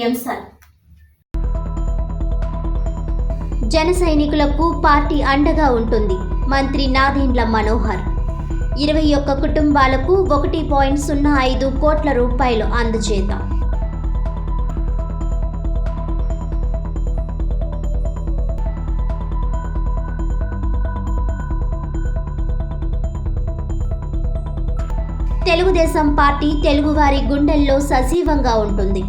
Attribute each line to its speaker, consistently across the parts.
Speaker 1: ఎంసన్. జన సైనికులకు పార్టీ అండగా ఉంటుంది. మంత్రి నాదెండ్ల మనోహర్. 21 కుటుంబాలకు 1.05 కోట్ల రూపాయలు అందజేత. తెలుగుదేశం పార్టీ తెలుగువారి గుండెల్లో సజీవంగా ఉంటుంది.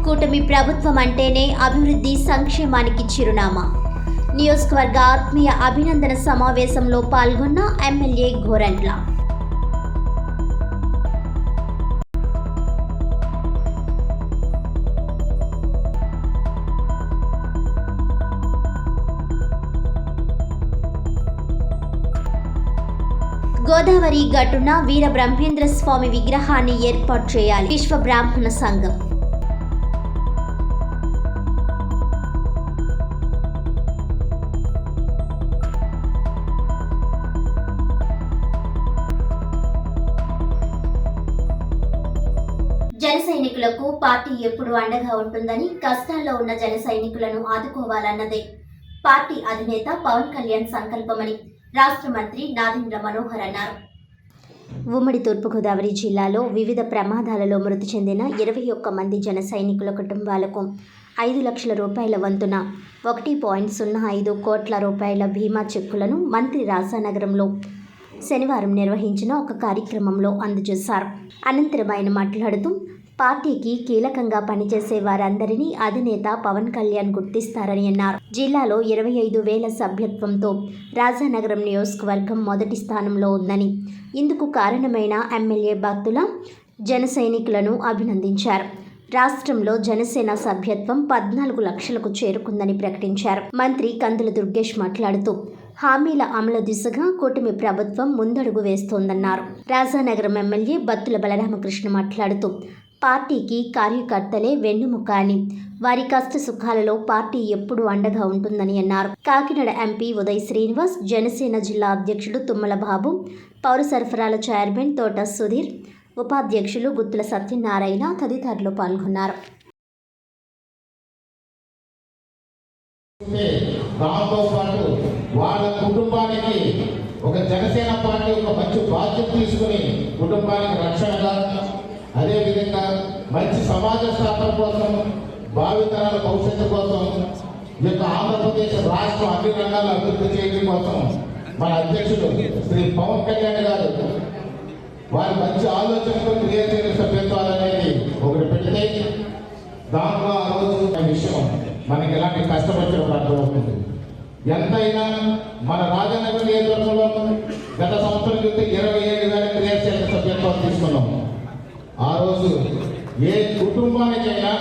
Speaker 1: కూటమి ప్రభుత్వం అంటేనే అభివృద్ధి, సంక్షేమానికి చిరునామా. నియోజకవర్గ ఆత్మీయ అభినందన సమావేశంలో పాల్గొన్న ఎమ్మెల్యే గోరంట్ల. గోదావరి గట్టున వీర బ్రహ్మేంద్ర స్వామి విగ్రహాన్ని ఏర్పాటు చేయాలి. విశ్వ బ్రాహ్మణ సంఘం. జన సైనికులకు పార్టీ ఎప్పుడు అండగా ఉంటుందని, కష్టాల్లో ఉన్న జన సైనికులను ఆదుకోవాలన్నదే పార్టీ అధినేత పవన్ కళ్యాణ్ సంకల్పమని రాష్ట్ర మంత్రి నాదెండ్ల మనోహర్ అన్నారు. ఉమ్మడి తూర్పుగోదావరి జిల్లాలో వివిధ ప్రమాదాలలో మృతి చెందిన 21 మంది జన సైనికుల కుటుంబాలకు 5 లక్షల రూపాయల వంతున 1.05 కోట్ల రూపాయల బీమా చెక్కులను మంత్రి రాజానగరంలో శనివారం నిర్వహించిన ఒక కార్యక్రమంలో అందజేశారు. అనంతరం ఆయన మాట్లాడుతూ, పార్టీకి కీలకంగా పనిచేసే వారందరినీ అధినేత పవన్ కళ్యాణ్ గుర్తిస్తారని అన్నారు. జిల్లాలో 25,000 సభ్యత్వంతో రాజానగరం నియోజకవర్గం మొదటి స్థానంలో ఉందని, ఇందుకు కారణమైన ఎమ్మెల్యే భక్తుల జన సైనికులను అభినందించారు. రాష్ట్రంలో జనసేన సభ్యత్వం 14 లక్షలకు చేరుకుందని ప్రకటించారు. మంత్రి కందుల దుర్గేష్ మాట్లాడుతూ, హామీల అమలు దిశగా కూటమి ప్రభుత్వం ముందడుగు వేస్తోందన్నారు. రాజానగరం ఎమ్మెల్యే బత్తుల బలరామకృష్ణ మాట్లాడుతూ, పార్టీకి కార్యకర్తలే వెన్నుముక అని, వారి కష్ట సుఖాలలో పార్టీ ఎప్పుడూ అండగా ఉంటుందని అన్నారు. కాకినాడ ఎంపీ ఉదయ్ శ్రీనివాస్, జనసేన జిల్లా అధ్యక్షుడు తుమ్మల బాబు, పౌర సరఫరాల చైర్మన్ తోట సుధీర్, ఉపాధ్యక్షులు గుత్తుల సత్యనారాయణ తదితరులు పాల్గొన్నారు.
Speaker 2: దాంతో పాటు వాళ్ళ కుటుంబానికి ఒక జనసేన పార్టీ ఒక మంచి బాధ్యత తీసుకుని కుటుంబానికి రక్షణగా, అదేవిధంగా మంచి సమాజ స్థాపన కోసం, భావితరాల భవిష్యత్తు కోసం, ఈ యొక్క ఆంధ్రప్రదేశ్ రాష్ట్రం అన్ని రంగాల్లో అభివృద్ధి చేయడం కోసం మన అధ్యక్షుడు శ్రీ పవన్ కళ్యాణ్ గారు వారి మంచి ఆలోచనతో క్రియాశీల సభ్యత్వాలు అనేది ఒకటి పెడితే, దాంట్లో ఆ రోజు విషయం మనకి ఎలాంటి కష్టం వచ్చినప్పుడు అర్థమవుతుంది. ఎంతైనా మన రాజనగర్ నియోజకవర్గంలో గత సంవత్సరం క్రితం 27,000 క్రియాశీల సభ్యత్వాలు తీసుకున్నాం. ఆ రోజు ఏ కుటుంబానికైనా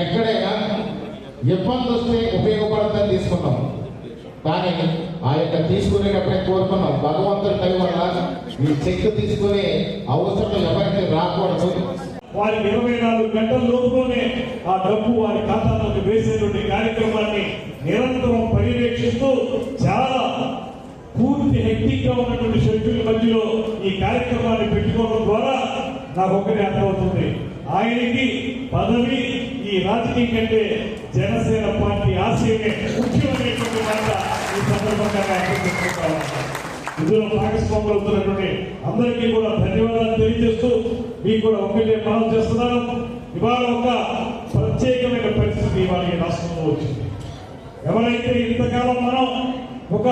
Speaker 2: ఎక్కడైనా ఇబ్బంది వస్తే ఉపయోగపడుతుందని తీసుకున్నాం. కానీ ఆ యొక్క తీసుకునేటప్పుడే కోరుకున్నాం, భగవంతుడి దయ వల్ల ఈ చెక్ తీసుకునే అవసరం ఎవరికి రాకూడదు.
Speaker 3: వారికి 24 గంటల లోపులోనే ఆ డబ్బు వారి ఖాతాలోకి వేసేటువంటి కార్యక్రమాన్ని నిరంతరం పర్యవేక్షిస్తూ చాలా పూర్తి హెక్టిక్ గా ఉన్నటువంటి షెడ్యూల్ మధ్యలో ఈ కార్యక్రమాన్ని పెట్టుకోవడం ద్వారా నాకు ఒకటి అర్థమవుతుంది, ఆయనకి పదవి ఈ రాజకీయం కంటే జనసేన పార్టీ ఆశయమే ముఖ్యమైనటువంటి మాట ఈ సందర్భంగా అర్థం చేసుకుంటాను. ఇందులో భాగస్వాములు అవుతున్నటువంటి అందరికీ కూడా ధన్యవాదాలు తెలియజేస్తూ మీకు కూడా ఒకటే మనం చేస్తున్నాను. ఇవాళ ఒక ప్రత్యేకమైన పరిస్థితి ఇవాళ ఈ రాష్ట్రంలో వచ్చింది. ఎవరైతే ఇంతకాలం మనం ఒక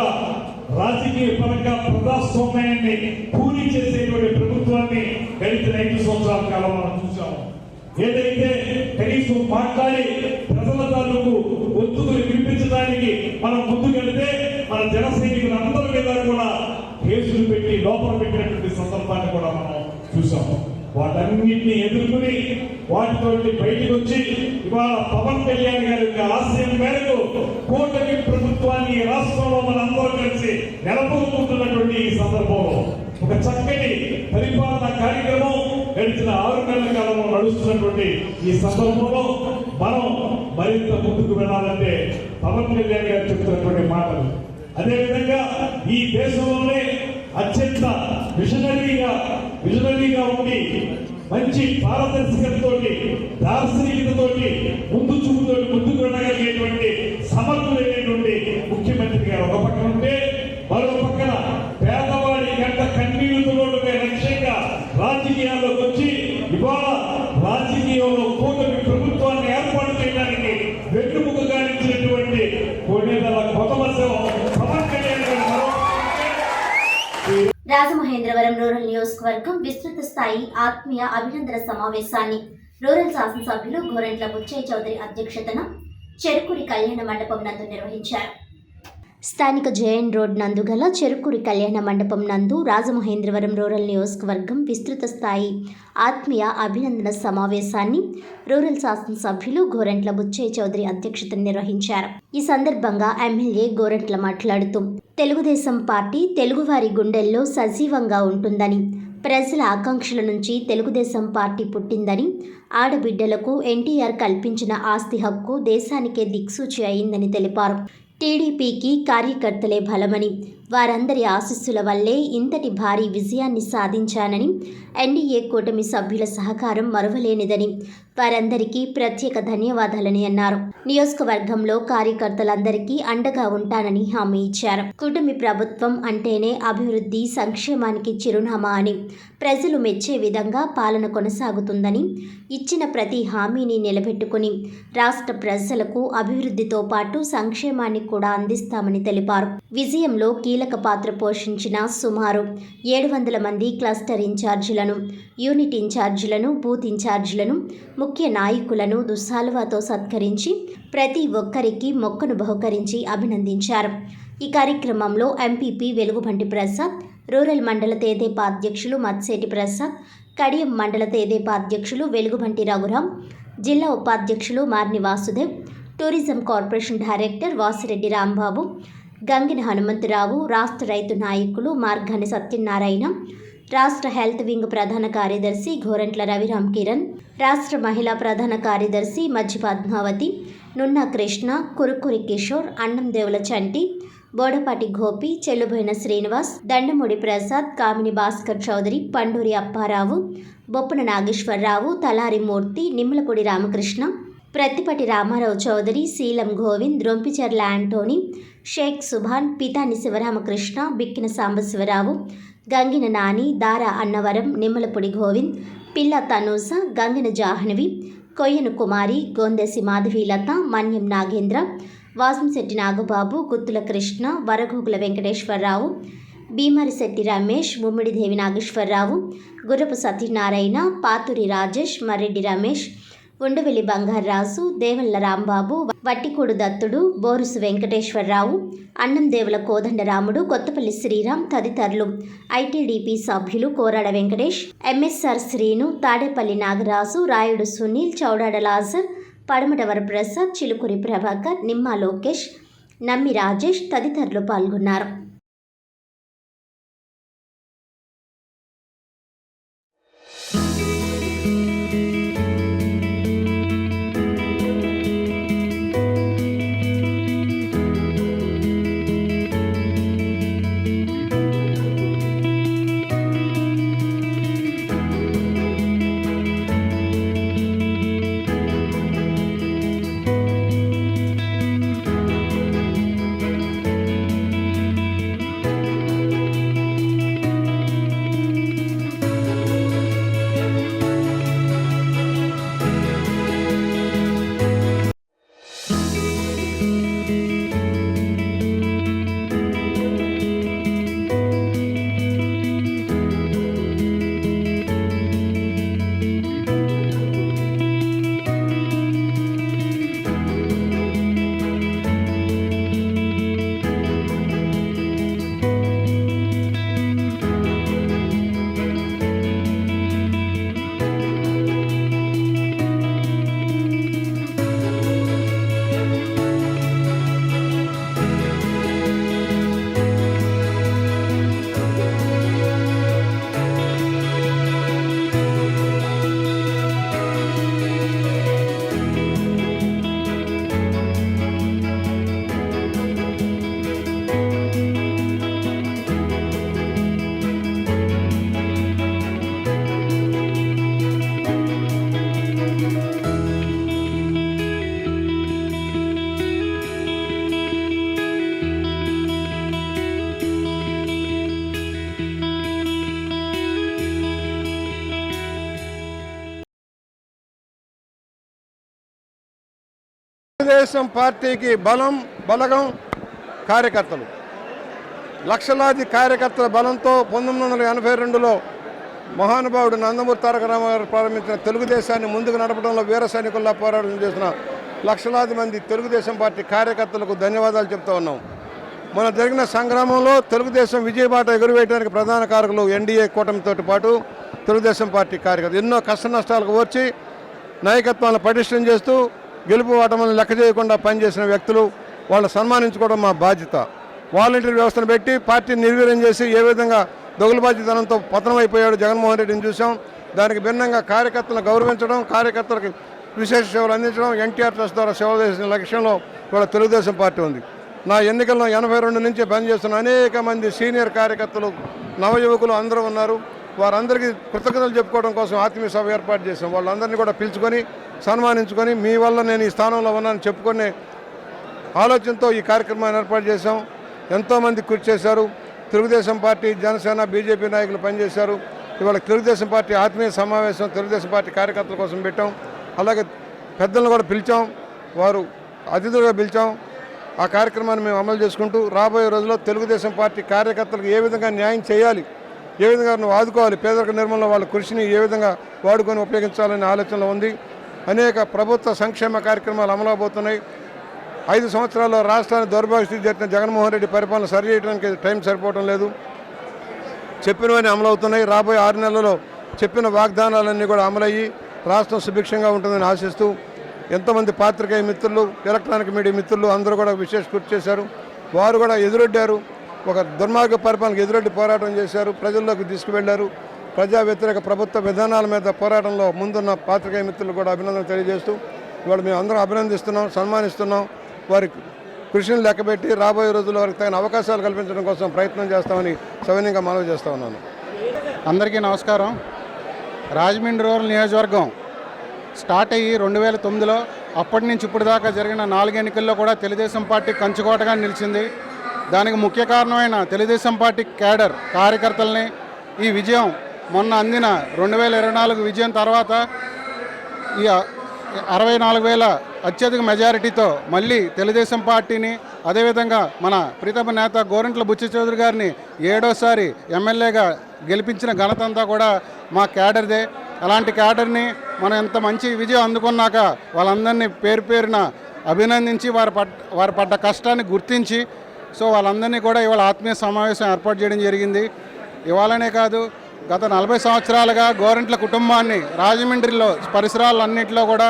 Speaker 3: రాజకీయ పరంగా ప్రజాస్వామ్యాన్ని కూలీ చేసేటువంటి ప్రభుత్వాన్ని గడిచిన 5 సంవత్సరాల కాలం మనం చూసాము. ఏదైతే కనీసం మాట్లాడి ప్రజల తాలూకు ఒత్తుకుని వినిపించడానికి మనం ముందుకెళ్తే మన జన సైనికులందరి మీద కూడా కేసులు పెట్టి లోపల పెట్టినటువంటి సందర్భాన్ని కూడా మనం చూసాము. వాటన్నింటినీ ఎదుర్కొని వాటితో బయటకు వచ్చి ఇవాళ పవన్ కళ్యాణ్ గారి యొక్క ఆశయం మేరకు కూటమి ప్రభుత్వాన్ని రాష్ట్రంలో మనందరం కలిసి నెలకొల్పుతున్నటువంటి ఈ సందర్భంలో ఒక చక్కటి పరిపాలన కార్యక్రమం గడిచిన 6 నెలల కాలంలో నడుస్తున్నటువంటి ఈ సందర్భంలో మనం మరింత ముందుకు వెళ్ళాలంటే పవన్ కళ్యాణ్ గారు చెప్తున్నటువంటి మాటలు, అదేవిధంగా ఈ దేశంలోనే అత్యంత విజనరీగా ఉండి మంచి పారదర్శకతతోటి దార్శనికతతోటి ముందు చూపుతోటి ముందుకు వెళ్ళగలిగేటువంటి సమర్థులైనటువంటి ముఖ్యమంత్రి గారు ఒక పక్కన ఉంటే, మరో పక్కన పేదవాడి గంట కన్నీళ్లతోనే లక్ష్యంగా రాజకీయాల్లోకి వచ్చి ఇవాళ రాజకీయంలో కూటమి ప్రభుత్వాన్ని ఏర్పాటు చేయడానికి వెన్నుముక గాలించినటువంటి కొన్నేళ్ల కొత్త పవన్ కళ్యాణ్ గారు.
Speaker 1: రాజమహేంద్రవరం రూరల్ నియోజకవర్గం విస్తృత స్థాయి ఆత్మీయ అభినందన సమావేశాన్ని రూరల్ శాసనసభ్యులు గోరంట్ల బుచ్చయ్య చౌదరి అధ్యక్షతన చెరుకూరి కళ్యాణ మండపం నందు నిర్వహించారు. స్థానిక జేఎన్ రోడ్ నందు గల చెరుకూరి కళ్యాణ మండపం నందు రాజమహేంద్రవరం రూరల్ నియోజకవర్గం విస్తృత స్థాయి ఆత్మీయ అభినందన సమావేశాన్ని రూరల్ శాసనసభ్యులు గోరంట్ల బుచ్చయ్య చౌదరి అధ్యక్షతన నిర్వహించారు. ఈ సందర్భంగా ఎమ్మెల్యే గోరంట్ల మాట్లాడుతూ తెలుగుదేశం పార్టీ తెలుగువారి గుండెల్లో సజీవంగా ఉంటుందని, ప్రజల ఆకాంక్షల నుంచి తెలుగుదేశం పార్టీ పుట్టిందని, ఆడబిడ్డలకు ఎన్టీఆర్ కల్పించిన ఆస్తి హక్కు దేశానికే దిక్సూచి అయిందని తెలిపారు. టీడీపీకి కార్యకర్తలే బలమని, వారందరి ఆశీస్సుల వల్లే ఇంతటి భారీ విజయాన్ని సాధించానని, ఎన్డీఏ కూటమి సభ్యుల సహకారం మరువలేనిదని, వారందరికీ ప్రత్యేక ధన్యవాదాలని అన్నారు. నియోజకవర్గంలో కార్యకర్తలందరికీ అండగా ఉంటానని హామీ ఇచ్చారు. కూటమి ప్రభుత్వం అంటేనే అభివృద్ధి, సంక్షేమానికి చిరునామా అని, ప్రజలు మెచ్చే విధంగా పాలన కొనసాగుతుందని, ఇచ్చిన ప్రతి హామీని నిలబెట్టుకుని రాష్ట్ర ప్రజలకు అభివృద్ధితో పాటు సంక్షేమాన్ని కూడా అందిస్తామని తెలిపారు. విజయంలో కీలక పాత్ర పోషించిన సుమారు 700 మంది క్లస్టర్ ఇన్ఛార్జీలను, యూనిట్ ఇన్ఛార్జీలను, బూత్ ఇన్ఛార్జీలను, ముఖ్య నాయకులను దుస్సాలువాతో సత్కరించి ప్రతి ఒక్కరికి మొక్కను బహుకరించి అభినందించారు. ఈ కార్యక్రమంలో ఎంపీపీ వెలుగుబంటి ప్రసాద్, రూరల్ మండల తేదేపా అధ్యక్షులు మత్సేటి ప్రసాద్, కడియం మండల తేదేపా అధ్యక్షులు వెలుగుబంటి రఘురాం, జిల్లా ఉపాధ్యక్షులు Marni Vasudev, tourism corporation director Vasireddy Rambabu, Gangina Hanumantharao, రాష్ట్ర రైతు నాయకులు మార్గాని సత్యనారాయణ, రాష్ట్ర హెల్త్ వింగ్ ప్రధాన కార్యదర్శి గోరంట్ల రవిరామ్ కిరణ్, రాష్ట్ర మహిళా ప్రధాన కార్యదర్శి మజ్జి పద్మావతి, నున్నా కృష్ణ, కురుకురి కిషోర్, అన్నం దేవుల చంటి, బోడపాటి గోపి, చెల్లుబోయిన శ్రీనివాస్, దండమూడి ప్రసాద్, కామిని భాస్కర్ చౌదరి, పండూరి అప్పారావు, బొప్పన నాగేశ్వరరావు, తలారి మూర్తి, నిమ్మలపూడి రామకృష్ణ, ప్రత్తిపటి రామారావు చౌదరి, శీలం గోవింద్, రొంపిచెర్ల యాంటోనీ, షేక్ సుభాన్, పితాని శివరామకృష్ణ, బిక్కిన సాంబశివరావు, గంగిన నాని, దారా అన్నవరం, నిమ్మలపూడి గోవింద్, పిల్ల తనూస, గంగిన జాహ్నవి, కొయ్యను కుమారి, గోందెసి మాధవీలత, మన్యం నాగేంద్ర, వాసంశెట్టి నాగబాబు, గుత్తుల కృష్ణ, వరగోగుల వెంకటేశ్వరరావు, భీమరిశెట్టి రమేష్, ముమ్మిడిదేవి నాగేశ్వరరావు, గుర్రపు సత్యనారాయణ, పాతూరి రాజేష్, మర్రెడ్డి రమేష్, ఉండవెల్లి బంగారాజు, దేవల్ల రాంబాబు, వట్టికోడు దత్తుడు, బోరుసు వెంకటేశ్వరరావు, అన్నం దేవుల కోదండరాముడు, కొత్తపల్లి శ్రీరామ్ తదితరులు ఐటీడీపీ సభ్యులు కోరాడ వెంకటేష్, ఎంఎస్ఆర్ శ్రీను, తాడేపల్లి నాగరాజు, రాయుడు సునీల్, చౌడాడ లాజర్, పడమట వరప్రసాద్, చిలుకూరి ప్రభాకర్, నిమ్మా లోకేష్, నమ్మి రాజేష్ తదితరులు పాల్గొన్నారు.
Speaker 4: తెలుగుదేశం పార్టీకి బలగం కార్యకర్తలు. లక్షలాది కార్యకర్తల బలంతో 1982లో మహానుభావుడు నందమూరి తారక రామారావు ప్రారంభించిన తెలుగుదేశాన్ని ముందుకు నడపడంలో వీర సైనికుల్లా పోరాటం చేసిన లక్షలాది మంది తెలుగుదేశం పార్టీ కార్యకర్తలకు ధన్యవాదాలు చెప్తా ఉన్నాం. మన జరిగిన సంగ్రామంలో తెలుగుదేశం విజయబాట ఎగురవేయడానికి ప్రధాన కారకులు ఎన్డీఏ కూటమితో పాటు తెలుగుదేశం పార్టీ కార్యకర్తలు ఎన్నో కష్ట నష్టాలకు వచ్చి నాయకత్వాలను పటిష్టం చేస్తూ గెలుపు ఓటములను లెక్క చేయకుండా పనిచేసిన వ్యక్తులు, వాళ్ళు సన్మానించుకోవడం మా బాధ్యత. వాలంటీర్ వ్యవస్థను పెట్టి పార్టీని నిర్వీర్యం చేసి ఏ విధంగా దొంగలబాధ్యతనంతో పతనమైపోయాడు జగన్మోహన్ రెడ్డిని చూసాం. దానికి భిన్నంగా కార్యకర్తలను గౌరవించడం, కార్యకర్తలకు విశేష సేవలు అందించడం, ఎన్టీఆర్ ట్రస్ట్ ద్వారా సేవలు చేసిన లక్ష్యంలో ఇవాళ తెలుగుదేశం పార్టీ ఉంది. నా ఎన్నికల్లో 82 నుంచి పనిచేస్తున్న అనేక మంది సీనియర్ కార్యకర్తలు, నవయువకులు అందరూ ఉన్నారు. వారందరికీ కృతజ్ఞతలు చెప్పుకోవడం కోసం ఆత్మీయ సభ ఏర్పాటు చేశాం. వాళ్ళందరినీ కూడా పిలుచుకొని సన్మానించుకొని మీ వల్ల నేను ఈ స్థానంలో ఉన్నానని చెప్పుకునే ఆలోచనతో ఈ కార్యక్రమాన్ని ఏర్పాటు చేశాం. ఎంతోమంది కృషి చేశారు. తెలుగుదేశం పార్టీ, జనసేన, బీజేపీ నాయకులు పనిచేశారు. ఇవాళ తెలుగుదేశం పార్టీ ఆత్మీయ సమావేశం తెలుగుదేశం పార్టీ కార్యకర్తల కోసం పెట్టాం. అలాగే పెద్దలను కూడా పిలిచాం, వారు అతిథులుగా పిలిచాం. ఆ కార్యక్రమాన్ని మేము అమలు చేసుకుంటూ రాబోయే రోజుల్లో తెలుగుదేశం పార్టీ కార్యకర్తలకు ఏ విధంగా న్యాయం చేయాలి, ఏ విధంగా నువ్వు ఆదుకోవాలి, పేదరిక నిర్మూలన వాళ్ళ కృషిని ఏ విధంగా వాడుకొని ఉపయోగించాలనే ఆలోచనలో ఉంది. అనేక ప్రభుత్వ సంక్షేమ కార్యక్రమాలు అమలవబోతున్నాయి. 5 సంవత్సరాల్లో రాష్ట్రాన్ని దౌర్భాగ్య స్థితి చేసిన జగన్మోహన్ రెడ్డి పరిపాలన సరి చేయడానికి టైం సరిపోవడం లేదు. చెప్పినవన్నీ అమలవుతున్నాయి. రాబోయే 6 నెలల్లో చెప్పిన వాగ్దానాలన్నీ కూడా అమలయ్యి రాష్ట్రం సుభిక్షంగా ఉంటుందని ఆశిస్తూ ఎంతోమంది పాత్రికేయ మిత్రులు, ఎలక్ట్రానిక్ మీడియా మిత్రులు అందరూ కూడా విశేష కృషి చేశారు. వారు కూడా ఎదురొడ్డారు. ఒక దుర్మార్గ పరిపాలనకు ఎదురొడ్డి పోరాటం చేశారు. ప్రజల్లోకి తీసుకువెళ్లారు. ప్రజా వ్యతిరేక ప్రభుత్వ విధానాల మీద పోరాటంలో ముందున్న పాత్రికేయ మిత్రులు కూడా అభినందనలు తెలియజేస్తూ ఇవాళ మేము అందరం అభినందిస్తున్నాం, సన్మానిస్తున్నాం. వారి కృషిని లెక్కబెట్టి రాబోయే రోజుల్లో వారికి తగిన అవకాశాలు కల్పించడం కోసం ప్రయత్నం చేస్తామని సవినయంగా మనవి చేస్తూ ఉన్నాను.
Speaker 5: అందరికీ నమస్కారం. రాజమండ్రి రూరల్ నియోజకవర్గం స్టార్ట్ అయ్యి 2009లో అప్పటి నుంచి ఇప్పుడు దాకా జరిగిన 4 ఎన్నికల్లో కూడా తెలుగుదేశం పార్టీ కంచుకోటగా నిలిచింది. దానికి ముఖ్య కారణమైన తెలుగుదేశం పార్టీ క్యాడర్ కార్యకర్తల్ని ఈ విజయం మొన్న అందిన 2024 విజయం తర్వాత ఈ 64,000 అత్యధిక మెజారిటీతో మళ్ళీ తెలుగుదేశం పార్టీని, అదేవిధంగా మన ప్రీతమ నేత గోరంట్ల బుచ్చి చౌదరి గారిని 7వసారి ఎమ్మెల్యేగా గెలిపించిన ఘనత అంతా కూడా మా క్యాడర్దే. అలాంటి క్యాడర్ని మనం ఎంత మంచి విజయం అందుకున్నాక వాళ్ళందరినీ పేరు పేరున అభినందించి వారి పడ్డ కష్టాన్ని గుర్తించి వాళ్ళందరినీ కూడా ఇవాళ ఆత్మీయ సమావేశం ఏర్పాటు చేయడం జరిగింది. ఇవాళనే కాదు, గత 40 సంవత్సరాలుగా గోరంట్ల కుటుంబాన్ని రాజమండ్రిలో పరిసరాలన్నింటిలో కూడా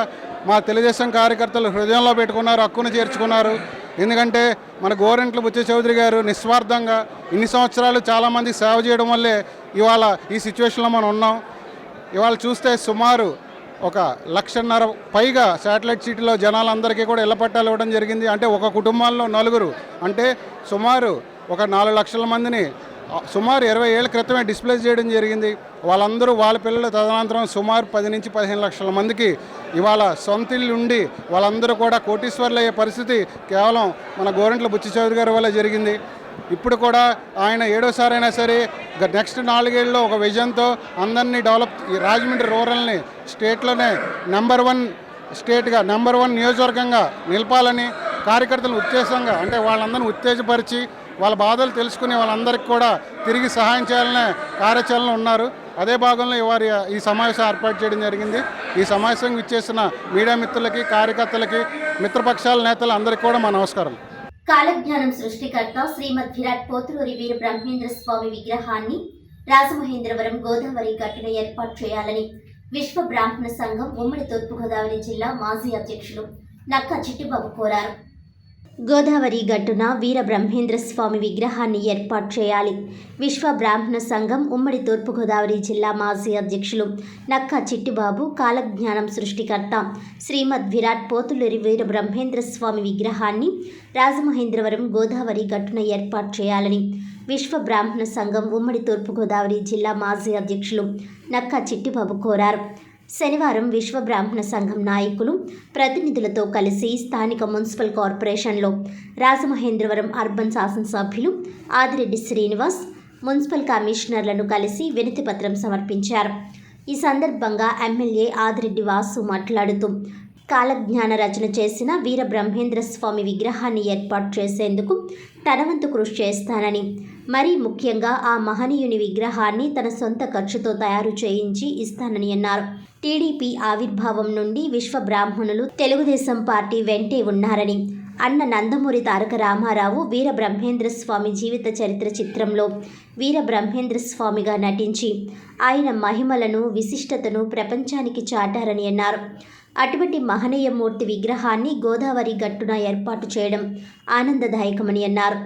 Speaker 5: మా తెలుగుదేశం కార్యకర్తలు హృదయంలో పెట్టుకున్నారు, హక్కును చేర్చుకున్నారు. ఎందుకంటే మన గోరంట్ల బుచ్చి చౌదరి గారు నిస్వార్థంగా ఇన్ని సంవత్సరాలు చాలామంది సేవ చేయడం వల్లే ఇవాళ ఈ సిచ్యువేషన్లో మనం ఉన్నాం. ఇవాళ చూస్తే సుమారు 1,50,000 పైగా శాటిలైట్ సిటీలో జనాలందరికీ కూడా ఇళ్ల పట్టాలు ఇవ్వడం జరిగింది. అంటే ఒక కుటుంబంలో 4, అంటే సుమారు 4 లక్షల మందిని సుమారు 20 ఏళ్ల క్రితమే డిస్ప్లేస్ చేయడం జరిగింది. వాళ్ళందరూ వాళ్ళ పిల్లలు తదనంతరం సుమారు 10 నుంచి 15 లక్షల మందికి ఇవాళ సొంత ఇల్లు ఉండి వాళ్ళందరూ కూడా కోటీశ్వర్లు అయ్యే పరిస్థితి కేవలం మన గోరంట్ల బుచ్చి చౌదరి గారి వల్ల జరిగింది. ఇప్పుడు కూడా ఆయన 7వసారి అయినా సరే నెక్స్ట్ 4 ఏళ్ళలో ఒక విజన్తో అందరినీ డెవలప్, రాజమండ్రి రూరల్ని స్టేట్లోనే నెంబర్ 1 స్టేట్గా, నెంబర్ 1 నియోజకవర్గంగా నిలపాలని కార్యకర్తలు ఉత్తేజంగా, అంటే వాళ్ళందరినీ ఉత్తేజపరిచి వాళ్ళ బాధలు తెలుసుకుని వాళ్ళందరికీ కూడా తిరిగి సహాయం చేయాలనే కార్యాచరణ ఉన్నారు. అదే భాగంలో వారి ఈ సమావేశం ఏర్పాటు చేయడం జరిగింది. ఈ సమావేశం ఇచ్చేసిన మీడియా మిత్రులకి, కార్యకర్తలకి, మిత్రపక్షాల నేతలు అందరికీ కూడా మా నమస్కారం.
Speaker 1: కాలజ్ఞానం సృష్టికర్త శ్రీమద్ విరాట్ పోతులూరి వీర బ్రహ్మేంద్ర స్వామి విగ్రహాన్ని రాజమహేంద్రవరం గోదావరి గట్టున ఏర్పాటు చేయాలని విశ్వ బ్రాహ్మణ సంఘం ఉమ్మడి తూర్పుగోదావరి జిల్లా మాజీ అధ్యక్షులు నక్క చిట్టిబాబు కోరారు. గోదావరి గట్టున వీర బ్రహ్మేంద్ర స్వామి విగ్రహాన్ని ఏర్పాటు చేయాలి. విశ్వ బ్రాహ్మణ సంఘం ఉమ్మడి తూర్పుగోదావరి జిల్లా మాజీ అధ్యక్షులు నక్క చిట్టిబాబు కాలజ్ఞానం సృష్టికర్త శ్రీమద్ విరాట్ పోతులూరి వీర బ్రహ్మేంద్ర స్వామి విగ్రహాన్ని రాజమహేంద్రవరం గోదావరి గట్టున ఏర్పాటు చేయాలని విశ్వ బ్రాహ్మణ సంఘం ఉమ్మడి తూర్పుగోదావరి జిల్లా మాజీ అధ్యక్షులు నక్క చిట్టిబాబు కోరారు. శనివారం విశ్వ బ్రాహ్మణ సంఘం నాయకులు, ప్రతినిధులతో కలిసి స్థానిక మున్సిపల్ కార్పొరేషన్లో రాజమహేంద్రవరం అర్బన్ శాసనసభ్యులు ఆదిరెడ్డి శ్రీనివాస్, మున్సిపల్ కమిషనర్లను కలిసి వినతిపత్రం సమర్పించారు. ఈ సందర్భంగా ఎమ్మెల్యే ఆదిరెడ్డి వాసు మాట్లాడుతూ కాలజ్ఞాన రచన చేసిన వీర బ్రహ్మేంద్ర స్వామి విగ్రహాన్ని ఏర్పాటు చేసేందుకు తన వంతు కృషి చేస్తానని, మరీ ముఖ్యంగా ఆ మహనీయుని విగ్రహాన్ని తన సొంత ఖర్చుతో తయారు చేయించి ఇస్తానని అన్నారు. టీడీపీ ఆవిర్భావం నుండి విశ్వ బ్రాహ్మణులు తెలుగుదేశం పార్టీ వెంటే ఉన్నారని, అన్న నందమూరి తారక రామారావు వీర బ్రహ్మేంద్ర స్వామి జీవిత చరిత్ర చిత్రంలో వీర బ్రహ్మేంద్ర స్వామిగా నటించి ఆయన మహిమలను, విశిష్టతను ప్రపంచానికి చాటారని అన్నారు. అటువంటి మహనీయ మూర్తి విగ్రహాన్ని గోదావరి గట్టున ఏర్పాటు చేయడం ఆనందదాయకమని అన్నారు.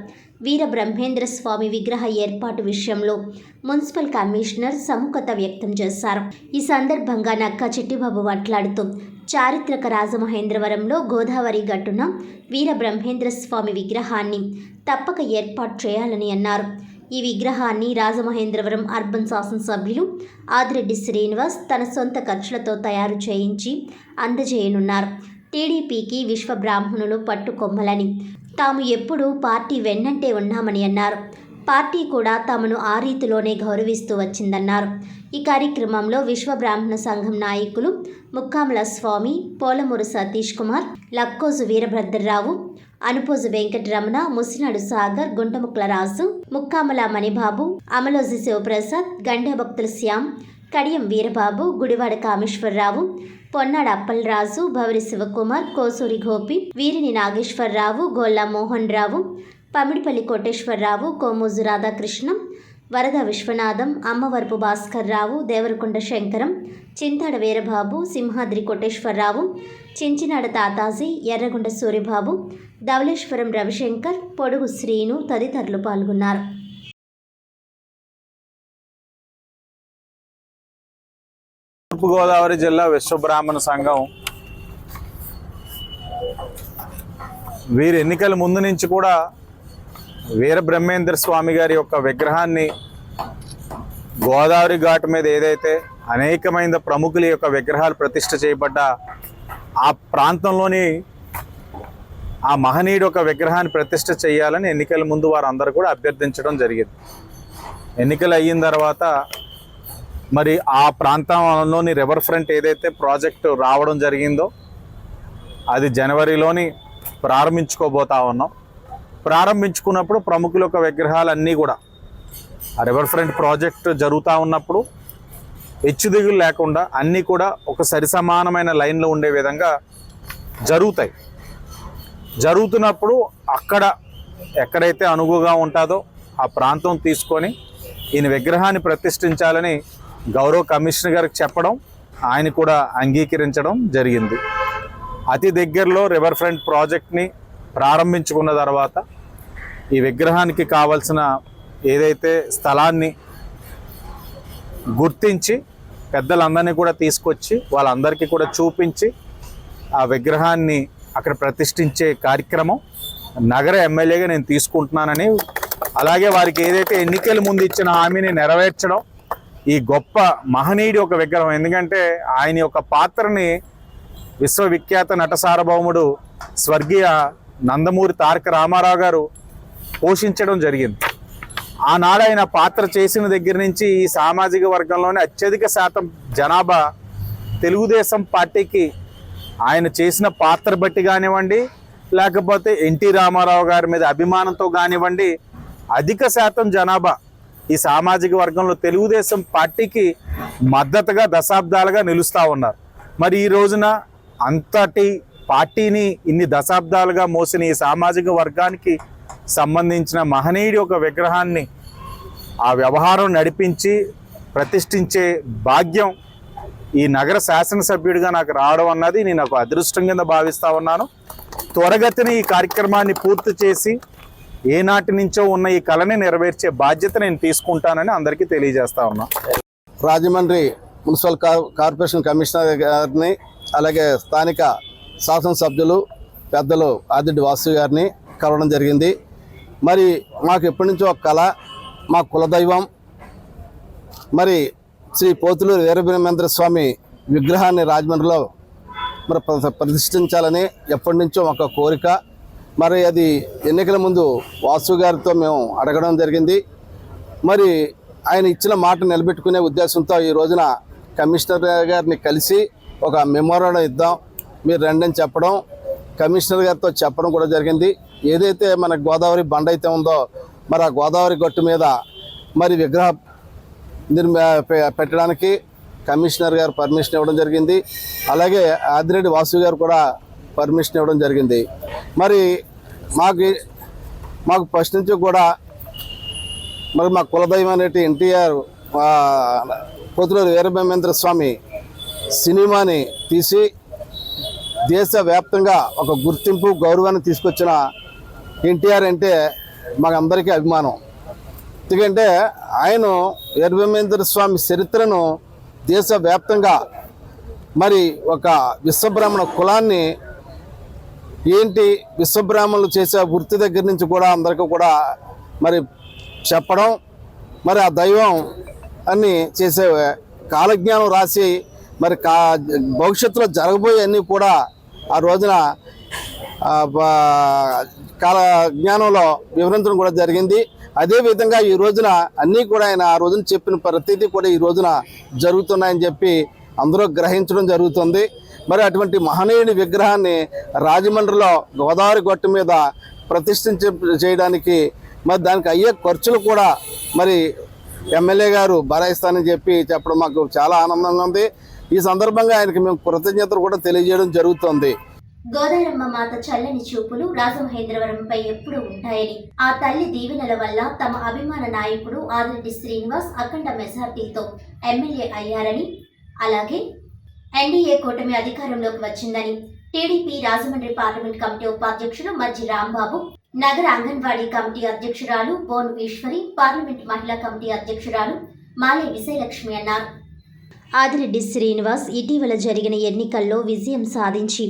Speaker 1: వీర బ్రహ్మేంద్ర స్వామి విగ్రహ ఏర్పాటు విషయంలో మున్సిపల్ కమిషనర్ సముఖత వ్యక్తం చేశారు. ఈ సందర్భంగా నక్కా చిట్టిబాబు మాట్లాడుతూ చారిత్రక రాజమహేంద్రవరంలో గోదావరి గట్టున వీర బ్రహ్మేంద్ర స్వామి విగ్రహాన్ని తప్పక ఏర్పాటు చేయాలని అన్నారు. ఈ విగ్రహాన్ని రాజమహేంద్రవరం అర్బన్ శాసనసభ్యులు ఆదిరెడ్డి శ్రీనివాస్ తన సొంత ఖర్చులతో తయారు చేయించి అందజేయనున్నారు. టీడీపీకి విశ్వ బ్రాహ్మణులు పట్టుకొమ్మలని, తాము ఎప్పుడూ పార్టీ వెన్నంటే ఉన్నామని అన్నారు. పార్టీ కూడా తమను ఆ రీతిలోనే గౌరవిస్తూ వచ్చిందన్నారు. ఈ కార్యక్రమంలో విశ్వ బ్రాహ్మణ సంఘం నాయకులు ముక్కామల స్వామి, పోలమూరు సతీష్ కుమార్, లక్కోజు వీరభద్రరావు, అనుపోజు వెంకటరమణ, ముసినాడు సాగర్, గుంటముక్ల రాజు, ముక్కామల మణిబాబు, అమలోజి శివప్రసాద్, గండే భక్తుల శ్యామ్, కడియం వీరబాబు, గుడివాడ కామేశ్వరరావు, పొన్నాడ అప్పలరాజు, భవరి శివకుమార్, కోసూరి గోపి, వీరిని నాగేశ్వరరావు, గోల్లా మోహన్ రావు, పమిడిపల్లి కోటేశ్వరరావు, కోమోజు రాధాకృష్ణం, వరద విశ్వనాథం, అమ్మవరపు భాస్కర్ రావు, దేవరకొండ శంకరం, చింతాడ వీరబాబు, సింహాద్రి కోటేశ్వరరావు, చించినాడ తాతాజీ, ఎర్రగొండ సూరిబాబు, ధవళేశ్వరం రవిశంకర్, పొడుగు శ్రీను తదితరులు పాల్గొన్నారు.
Speaker 6: తూర్పుగోదావరి జిల్లా విశ్వబ్రాహ్మణ సంఘం వీరి ఎన్నికల ముందు నుంచి కూడా వీర బ్రహ్మేంద్ర స్వామి గారి యొక్క విగ్రహాన్ని గోదావరి ఘాట్ మీద ఏదైతే అనేకమైన ప్రముఖుల యొక్క విగ్రహాలు ప్రతిష్ఠ చేయబడ్డ ఆ ప్రాంతంలోని ఆ మహనీయుడు ఒక విగ్రహాన్ని ప్రతిష్ఠ చేయాలని ఎన్నికల ముందు వారందరూ కూడా అభ్యర్థించడం జరిగింది. ఎన్నికలు అయిన తర్వాత మరి ఆ ప్రాంతంలోని రివర్ ఫ్రంట్ ఏదైతే ప్రాజెక్టు రావడం జరిగిందో అది జనవరిలోని ప్రారంభించుకోబోతా ఉన్నాం. ప్రారంభించుకున్నప్పుడు ప్రముఖుల యొక్క విగ్రహాలన్నీ కూడా ఆ రివర్ ఫ్రంట్ ప్రాజెక్ట్ జరుగుతూ ఉన్నప్పుడు హెచ్చుదిగులు లేకుండా అన్నీ కూడా ఒక సరిసమానమైన లైన్లో ఉండే విధంగా జరుగుతాయి. జరుగుతున్నప్పుడు అక్కడ ఎక్కడైతే అనువుగా ఉంటుందో ఆ ప్రాంతం తీసుకొని ఈయన విగ్రహాన్ని ప్రతిష్ఠించాలని గౌరవ కమిషనర్ గారికి చెప్పడం, ఆయన కూడా అంగీకరించడం జరిగింది. అతి దగ్గరలో రివర్ ఫ్రంట్ ప్రాజెక్ట్ని ప్రారంభించుకున్న తర్వాత ఈ విగ్రహానికి కావాల్సిన ఏదైతే స్థలాన్ని గుర్తించి పెద్దలందరినీ కూడా తీసుకొచ్చి వాళ్ళందరికీ కూడా చూపించి ఆ విగ్రహాన్ని అక్కడ ప్రతిష్ఠించే కార్యక్రమం నగర ఎమ్మెల్యేగా నేను తీసుకుంటున్నానని, అలాగే వారికి ఏదైతే ఎన్నికల ముందు ఇచ్చిన హామీని నెరవేర్చడం, ఈ గొప్ప మహనీయుడి ఒక విగ్రహం, ఎందుకంటే ఆయన యొక్క పాత్రని విశ్వవిఖ్యాత నట సార్వభౌముడు స్వర్గీయ నందమూరి తారక రామారావు గారు పోషించడం జరిగింది. ఆనాడు ఆయన పాత్ర చేసిన దగ్గర నుంచి ఈ సామాజిక వర్గంలోనే అత్యధిక శాతం జనాభా తెలుగుదేశం పార్టీకి ఆయన చేసిన పాత్ర బట్టి కానివ్వండి, లేకపోతే ఎన్టీ రామారావు గారి మీద అభిమానంతో కానివ్వండి, అధిక శాతం జనాభా ఈ సామాజిక వర్గంలో తెలుగుదేశం పార్టీకి మద్దతుగా దశాబ్దాలుగా నిలుస్తూ ఉన్నారు. మరి ఈ రోజున అంతటి పార్టీని ఇన్ని దశాబ్దాలుగా మోసిన ఈ సామాజిక వర్గానికి సంబంధించిన మహనీయుడి ఒక విగ్రహాన్ని ఆ వ్యవహారం నడిపించి ప్రతిష్ఠించే భాగ్యం ఈ నగర శాసనసభ్యుడిగా నాకు రావడం అన్నది నేను ఒక అదృష్టం కింద భావిస్తూ ఉన్నాను. త్వరగతిన ఈ కార్యక్రమాన్ని పూర్తి చేసి ఏనాటి నుంచో ఉన్న ఈ కళని నెరవేర్చే బాధ్యత నేను తీసుకుంటానని అందరికీ తెలియజేస్తా ఉన్నా.
Speaker 7: రాజమండ్రి మున్సిపల్ కార్పొరేషన్ కమిషనర్ గారిని, అలాగే స్థానిక శాసనసభ్యులు పెద్దలు ఆదిరెడ్డి వాసు గారిని కలవడం జరిగింది. మరి మాకు ఎప్పటి నుంచో ఒక కళ, మా కులదైవం మరి శ్రీ పోతులూరి వీరబ్రహ్మేంద్ర స్వామి విగ్రహాన్ని రాజమండ్రిలో మరి ప్రతిష్ఠించాలని ఎప్పటి నుంచో ఒక కోరిక. మరి అది ఎన్నికల ముందు వాసు గారితో మేము అడగడం జరిగింది. మరి ఆయన ఇచ్చిన మాట నిలబెట్టుకునే ఉద్దేశంతో ఈ రోజున కమిషనర్ గారిని కలిసి ఒక మెమోరాండం ఇద్దాం, మీరు రండి అని చెప్పడం, కమిషనర్ గారితో చెప్పడం కూడా జరిగింది. ఏదైతే మన గోదావరి బండ అయితే ఉందో మరి ఆ గోదావరి గట్టు మీద మరి విగ్రహ పెట్టడానికి కమిషనర్ గారు పర్మిషన్ ఇవ్వడం జరిగింది. అలాగే ఆదిరెడ్డి వాసు గారు కూడా పర్మిషన్ ఇవ్వడం జరిగింది. మరి మాకు ఫస్ట్ నుంచి కూడా మరి మా కులదైవం అనేటి ఎన్టీఆర్ పోతులూరి వీరబ్రహ్మేంద్ర స్వామి సినిమాని తీసి దేశవ్యాప్తంగా ఒక గుర్తింపు గౌరవాన్ని తీసుకొచ్చిన ఎన్టీఆర్ అంటే మాకందరికీ అభిమానం. ఎందుకంటే ఆయన వీరబ్రహ్మేంద్ర స్వామి చరిత్రను దేశవ్యాప్తంగా మరి ఒక విశ్వబ్రాహ్మణ కులాన్ని ఏంటి విశ్వబ్రాహ్మణులు చేసే వృత్తి దగ్గర నుంచి కూడా అందరికీ కూడా మరి చెప్పడం, మరి ఆ దైవం అన్ని చేసే కాలజ్ఞానం రాసి మరి భవిష్యత్తులో జరగబోయే అన్నీ కూడా ఆ రోజున కాల జ్ఞానంలో వివరించడం కూడా జరిగింది. అదేవిధంగా ఈ రోజున అన్నీ కూడా ఆయన ఆ రోజున చెప్పిన ప్రతిదీ కూడా ఈ రోజున జరుగుతున్నాయని చెప్పి అందరూ గ్రహించడం జరుగుతుంది. మరి అటువంటి మహనీయుని విగ్రహాన్ని రాజమండ్రిలో గోదావరి గట్టు మీద చేయడానికి మరి దానికి అయ్యే ఖర్చులు కూడా మరి ఎమ్మెల్యే గారు భరాయిస్తానని చెప్పడం మాకు చాలా ఆనందంగా ఉంది. ఈ సందర్భంగా ఆయనకి మేము కృతజ్ఞతలు కూడా తెలియజేయడం జరుగుతుంది.
Speaker 1: గోదారమ్మ మాత చల్లని చూపులు రాజమహేంద్రవరంపై ఎప్పుడూ ఉంటాయని, ఆ తల్లి దీవెనల వల్ల తమ అభిమాన నాయకుడు ఆదిరెడ్డి శ్రీనివాస్ అఖండ మెజార్టీతో ఎమ్మెల్యే అయ్యారని, అలాగే ఎన్డీఏ కూటమి అధికారంలోకి వచ్చిందని టీడీపీ రాజమండ్రి పార్లమెంట్ కమిటీ ఉపాధ్యక్షులు మజ్జి రాంబాబు, నగర అంగన్వాడీ కమిటీ అధ్యక్షురాలు బోను ఈశ్వరి, పార్లమెంట్ మహిళా కమిటీ అధ్యక్షురాలు మాలే విజయలక్ష్మి అన్నారు. ఆదిరెడ్డి శ్రీనివాస్ ఇటీవల జరిగిన ఎన్నికల్లో విజయం సాధించి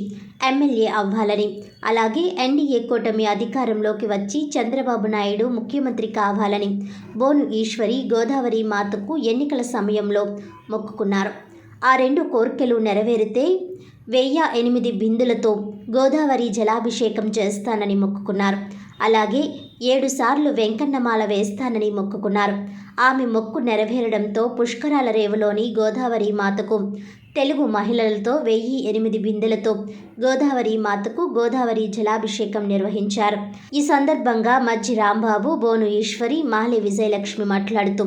Speaker 1: ఎమ్మెల్యే అవ్వాలని, అలాగే ఎన్డీఏ కూటమి అధికారంలోకి వచ్చి చంద్రబాబు నాయుడు ముఖ్యమంత్రి కావాలని బోను ఈశ్వరి గోదావరి మాతకు ఎన్నికల సమయంలో మొక్కుకున్నారు. ఆ రెండు కోరికలు నెరవేరితే 1008 బిందులతో గోదావరి జలాభిషేకం చేస్తానని మొక్కుకున్నారు. అలాగే 7 సార్లు వెంకన్నమాల వేస్తానని మొక్కుకున్నారు. ఆమె మొక్కు నెరవేరడంతో పుష్కరాల రేవులోని గోదావరి మాతకు తెలుగు మహిళలతో 1008 బిందెలతో గోదావరి మాతకు గోదావరి జలాభిషేకం నిర్వహించారు. ఈ సందర్భంగా మజ్జి రాంబాబు, బోను ఈశ్వరి, మాలే విజయలక్ష్మి మాట్లాడుతూ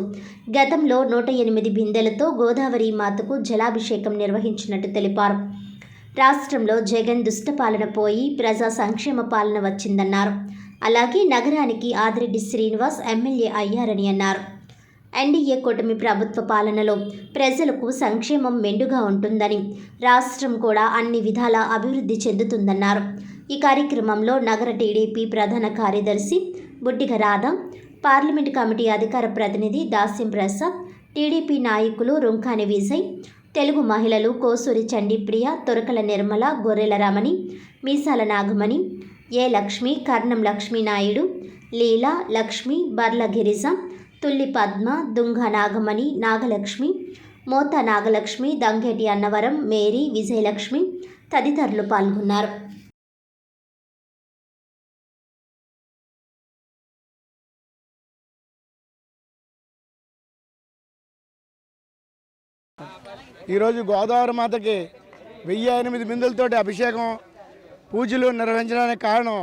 Speaker 1: గతంలో 108 బిందెలతో గోదావరి మాతకు జలాభిషేకం నిర్వహించినట్టు తెలిపారు. రాష్ట్రంలో జగన్ దుష్టపాలన పోయి ప్రజా సంక్షేమ పాలన వచ్చిందన్నారు. అలాగే నగరానికి ఆదిరెడ్డి శ్రీనివాస్ ఎమ్మెల్యే అయ్యారని అన్నారు. ఎన్డీఏ కూటమి ప్రభుత్వ పాలనలో ప్రజలకు సంక్షేమం మెండుగా ఉంటుందని, రాష్ట్రం కూడా అన్ని విధాలా అభివృద్ధి చెందుతుందన్నారు. ఈ కార్యక్రమంలో నగర టీడీపీ ప్రధాన కార్యదర్శి బుడ్డిగ రాధ, పార్లమెంట్ కమిటీ అధికార ప్రతినిధి దాస్యం ప్రసాద్, టీడీపీ నాయకులు రుంకాని విజయ్, తెలుగు మహిళలు కోసూరి చండీప్రియ, తొరకల నిర్మల, గొర్రెల రమణి, మీసాల నాగమణి, ఏ లక్ష్మి, కర్ణం లక్ష్మీనాయుడు, లీలా, లక్ష్మి, బర్ల గిరిజ, తుల్లి పద్మ, దుంగ నాగమణి, నాగలక్ష్మి, మోత నాగలక్ష్మి, దంగేటి అన్నవరం, మేరీ, విజయలక్ష్మి తదితరులు పాల్గొన్నారు.
Speaker 8: ఈరోజు గోదావరి మాతకి 1008 బిందులతోటి అభిషేకం పూజలు నిర్వహించడానికి కారణం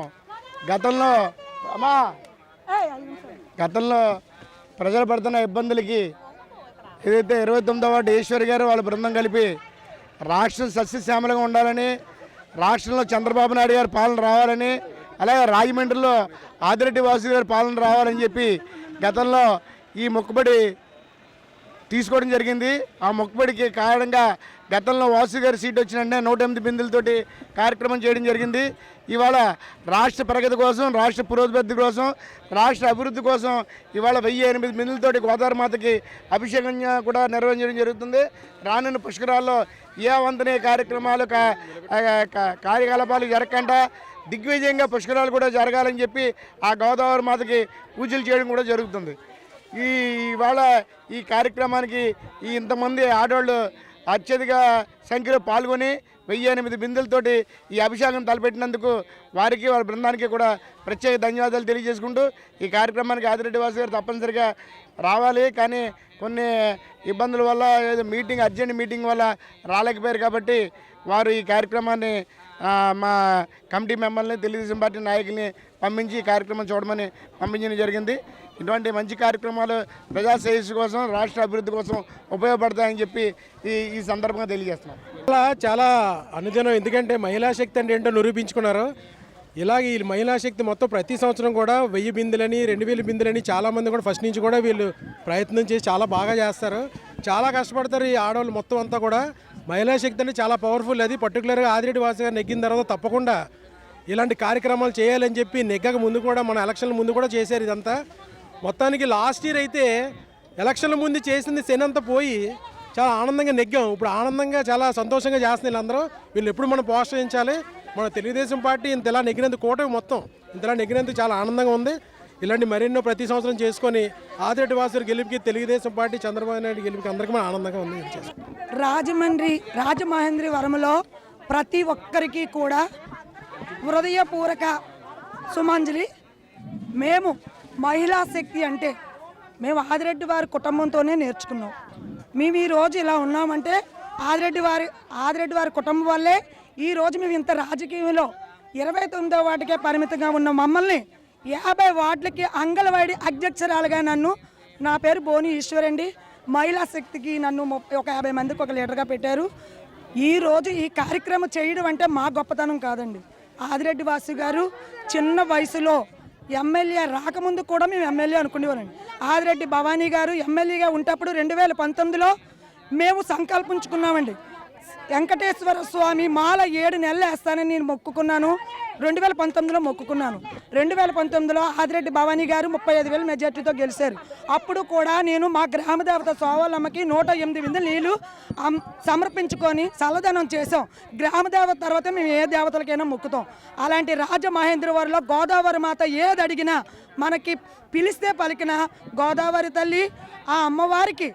Speaker 8: గతంలో ప్రజలు పడుతున్న ఇబ్బందులకి ఏదైతే 29వ వార్డు ఈశ్వరి గారు వాళ్ళ బృందం కలిపి రాష్ట్రం సస్యశ్యామలంగా ఉండాలని, రాష్ట్రంలో చంద్రబాబు నాయుడు గారి పాలన రావాలని, అలాగే రాజమండ్రిలో ఆదిరెడ్డి వాసు గారి పాలన రావాలని చెప్పి గతంలో ఈ మొక్కుబడి తీసుకోవడం జరిగింది. ఆ మొక్కుబడికి కారణంగా గతంలో వాసు గారి సీట్ వచ్చిన వెంటనే 108 బిందులతోటి కార్యక్రమం చేయడం జరిగింది. ఇవాళ రాష్ట్ర ప్రగతి కోసం, రాష్ట్ర పురోభివృద్ధి కోసం, రాష్ట్ర అభివృద్ధి కోసం ఇవాళ 1008 బిందులతోటి గోదావరి మాతకి అభిషేకం కూడా నిర్వహించడం జరుగుతుంది. రానున్న పుష్కరాల్లో ఏ వంతనే కార్యక్రమాలు కార్యకలాపాలు జరగకుండా దిగ్విజయంగా పుష్కరాలు కూడా జరగాలని చెప్పి ఆ గోదావరి మాతకి పూజలు చేయడం కూడా జరుగుతుంది. ఇవాళ ఈ కార్యక్రమానికి ఇంతమంది ఆడవాళ్ళు అత్యధిక సంఖ్యలో పాల్గొని 1008 బిందులతోటి ఈ అభిషేకం తలపెట్టినందుకు వారికి, వాళ్ళ బృందానికి కూడా ప్రత్యేక ధన్యవాదాలు తెలియజేసుకుంటూ ఈ కార్యక్రమానికి ఆదిరెడ్డి వాసు గారు తప్పనిసరిగా రావాలి. కానీ కొన్ని ఇబ్బందుల వల్ల, ఏదో అర్జెంట్ మీటింగ్ వల్ల రాలేకపోయారు. కాబట్టి వారు ఈ కార్యక్రమాన్ని మా కమిటీ మెంబర్ని తెలుగుదేశం పార్టీ నాయకుల్ని పంపించి ఈ కార్యక్రమం చూడమని పంపించడం జరిగింది. ఇటువంటి మంచి కార్యక్రమాలు ప్రజా శ్రేయస్సు కోసం, రాష్ట్ర అభివృద్ధి కోసం ఉపయోగపడతాయని చెప్పి ఈ సందర్భంగా తెలియజేస్తున్నాం.
Speaker 9: చాలా అనుదినం, ఎందుకంటే మహిళా శక్తి అంటే ఏంటో నిరూపించుకున్నారు. ఇలాగ ఈ మహిళా శక్తి మొత్తం ప్రతి సంవత్సరం కూడా 1000 బిందెలని 2000 బిందెలని చాలామంది కూడా ఫస్ట్ నుంచి కూడా వీళ్ళు ప్రయత్నం చేసి చాలా బాగా చేస్తారు, చాలా కష్టపడతారు. ఈ ఆడవాళ్ళు మొత్తం అంతా కూడా మహిళా శక్తి అంటే చాలా పవర్ఫుల్. అది పర్టికులర్గా ఆదిరెడ్డి వాసు గారు నెగ్గిన తర్వాత తప్పకుండా ఇలాంటి కార్యక్రమాలు చేయాలని చెప్పి నెగ్గక ముందు కూడా మన ఎలక్షన్ల ముందు కూడా చేశారు. ఇదంతా మొత్తానికి లాస్ట్ ఇయర్ అయితే ఎలక్షన్ల ముందు చేసింది శనంతా పోయి చాలా ఆనందంగా నెగ్గాం. ఇప్పుడు ఆనందంగా చాలా సంతోషంగా చేస్తున్నారు వీళ్ళందరూ. వీళ్ళు ఎప్పుడు మనం ప్రోత్సహించాలి. మన తెలుగుదేశం పార్టీ ఇంతలా నెగ్గినందుకు కూటమి మొత్తం ఇంతలా నెగ్గినందుకు చాలా ఆనందంగా ఉంది. ఇలాంటి మరెన్నో ప్రతి సంవత్సరం చేసుకొని ఆదిరెడ్డి వాసు గెలుపుకి, తెలుగుదేశం పార్టీ చంద్రబాబు నాయుడు గెలుపుకి అందరికీ మన ఆనందంగా ఉంది.
Speaker 10: రాజమహేంద్రవరంలో ప్రతి ఒక్కరికి కూడా హృదయపూర్వక సుమాంజలి. మేము మహిళా శక్తి అంటే మేము ఆదిరెడ్డి వారి కుటుంబంతోనే నేర్చుకున్నాం. మేము ఈరోజు ఇలా ఉన్నామంటే ఆదిరెడ్డి వారి కుటుంబం వల్లే ఈరోజు మేము ఇంత రాజకీయంలో 29వ వార్డుకే పరిమితంగా ఉన్న మమ్మల్ని 50 వార్డులకి అంగన్వాడీ అధ్యక్షురాలుగా నా పేరు బోని ఈశ్వరండి. మహిళా శక్తికి నన్ను ఒక 50 మందికి ఒక లీడర్గా పెట్టారు. ఈరోజు ఈ కార్యక్రమం చేయడం అంటే మా గొప్పతనం కాదండి. ఆదిరెడ్డి వాసు గారు చిన్న వయసులో ఎమ్మెల్యే రాకముందు కూడా మేము ఎమ్మెల్యే అనుకునేవాళ్ళండి. ఆదిరెడ్డి భవానీ గారు ఎమ్మెల్యేగా ఉంటప్పుడు 2019లో మేము సంకల్పించుకున్నామండి. వెంకటేశ్వర స్వామి మాల 7 నెలలు వేస్తానని నేను మొక్కుకున్నాను. 2019లో మొక్కుకున్నాను. 2019లో ఆదిరెడ్డి భవానీ గారు 35,000 మెజార్టీతో గెలిచారు. అప్పుడు కూడా నేను మా గ్రామ దేవత సోవాలమ్మకి 108 బిందెలు నీళ్ళు సమర్పించుకొని చల్లదనం చేసాం. గ్రామ దేవత తర్వాత మేము ఏ దేవతలకైనా మొక్కుతాం. అలాంటి రాజమహేంద్రవరంలో గోదావరి మాత ఏది అడిగినా మనకి పిలిస్తే పలికిన గోదావరి తల్లి ఆ అమ్మవారికి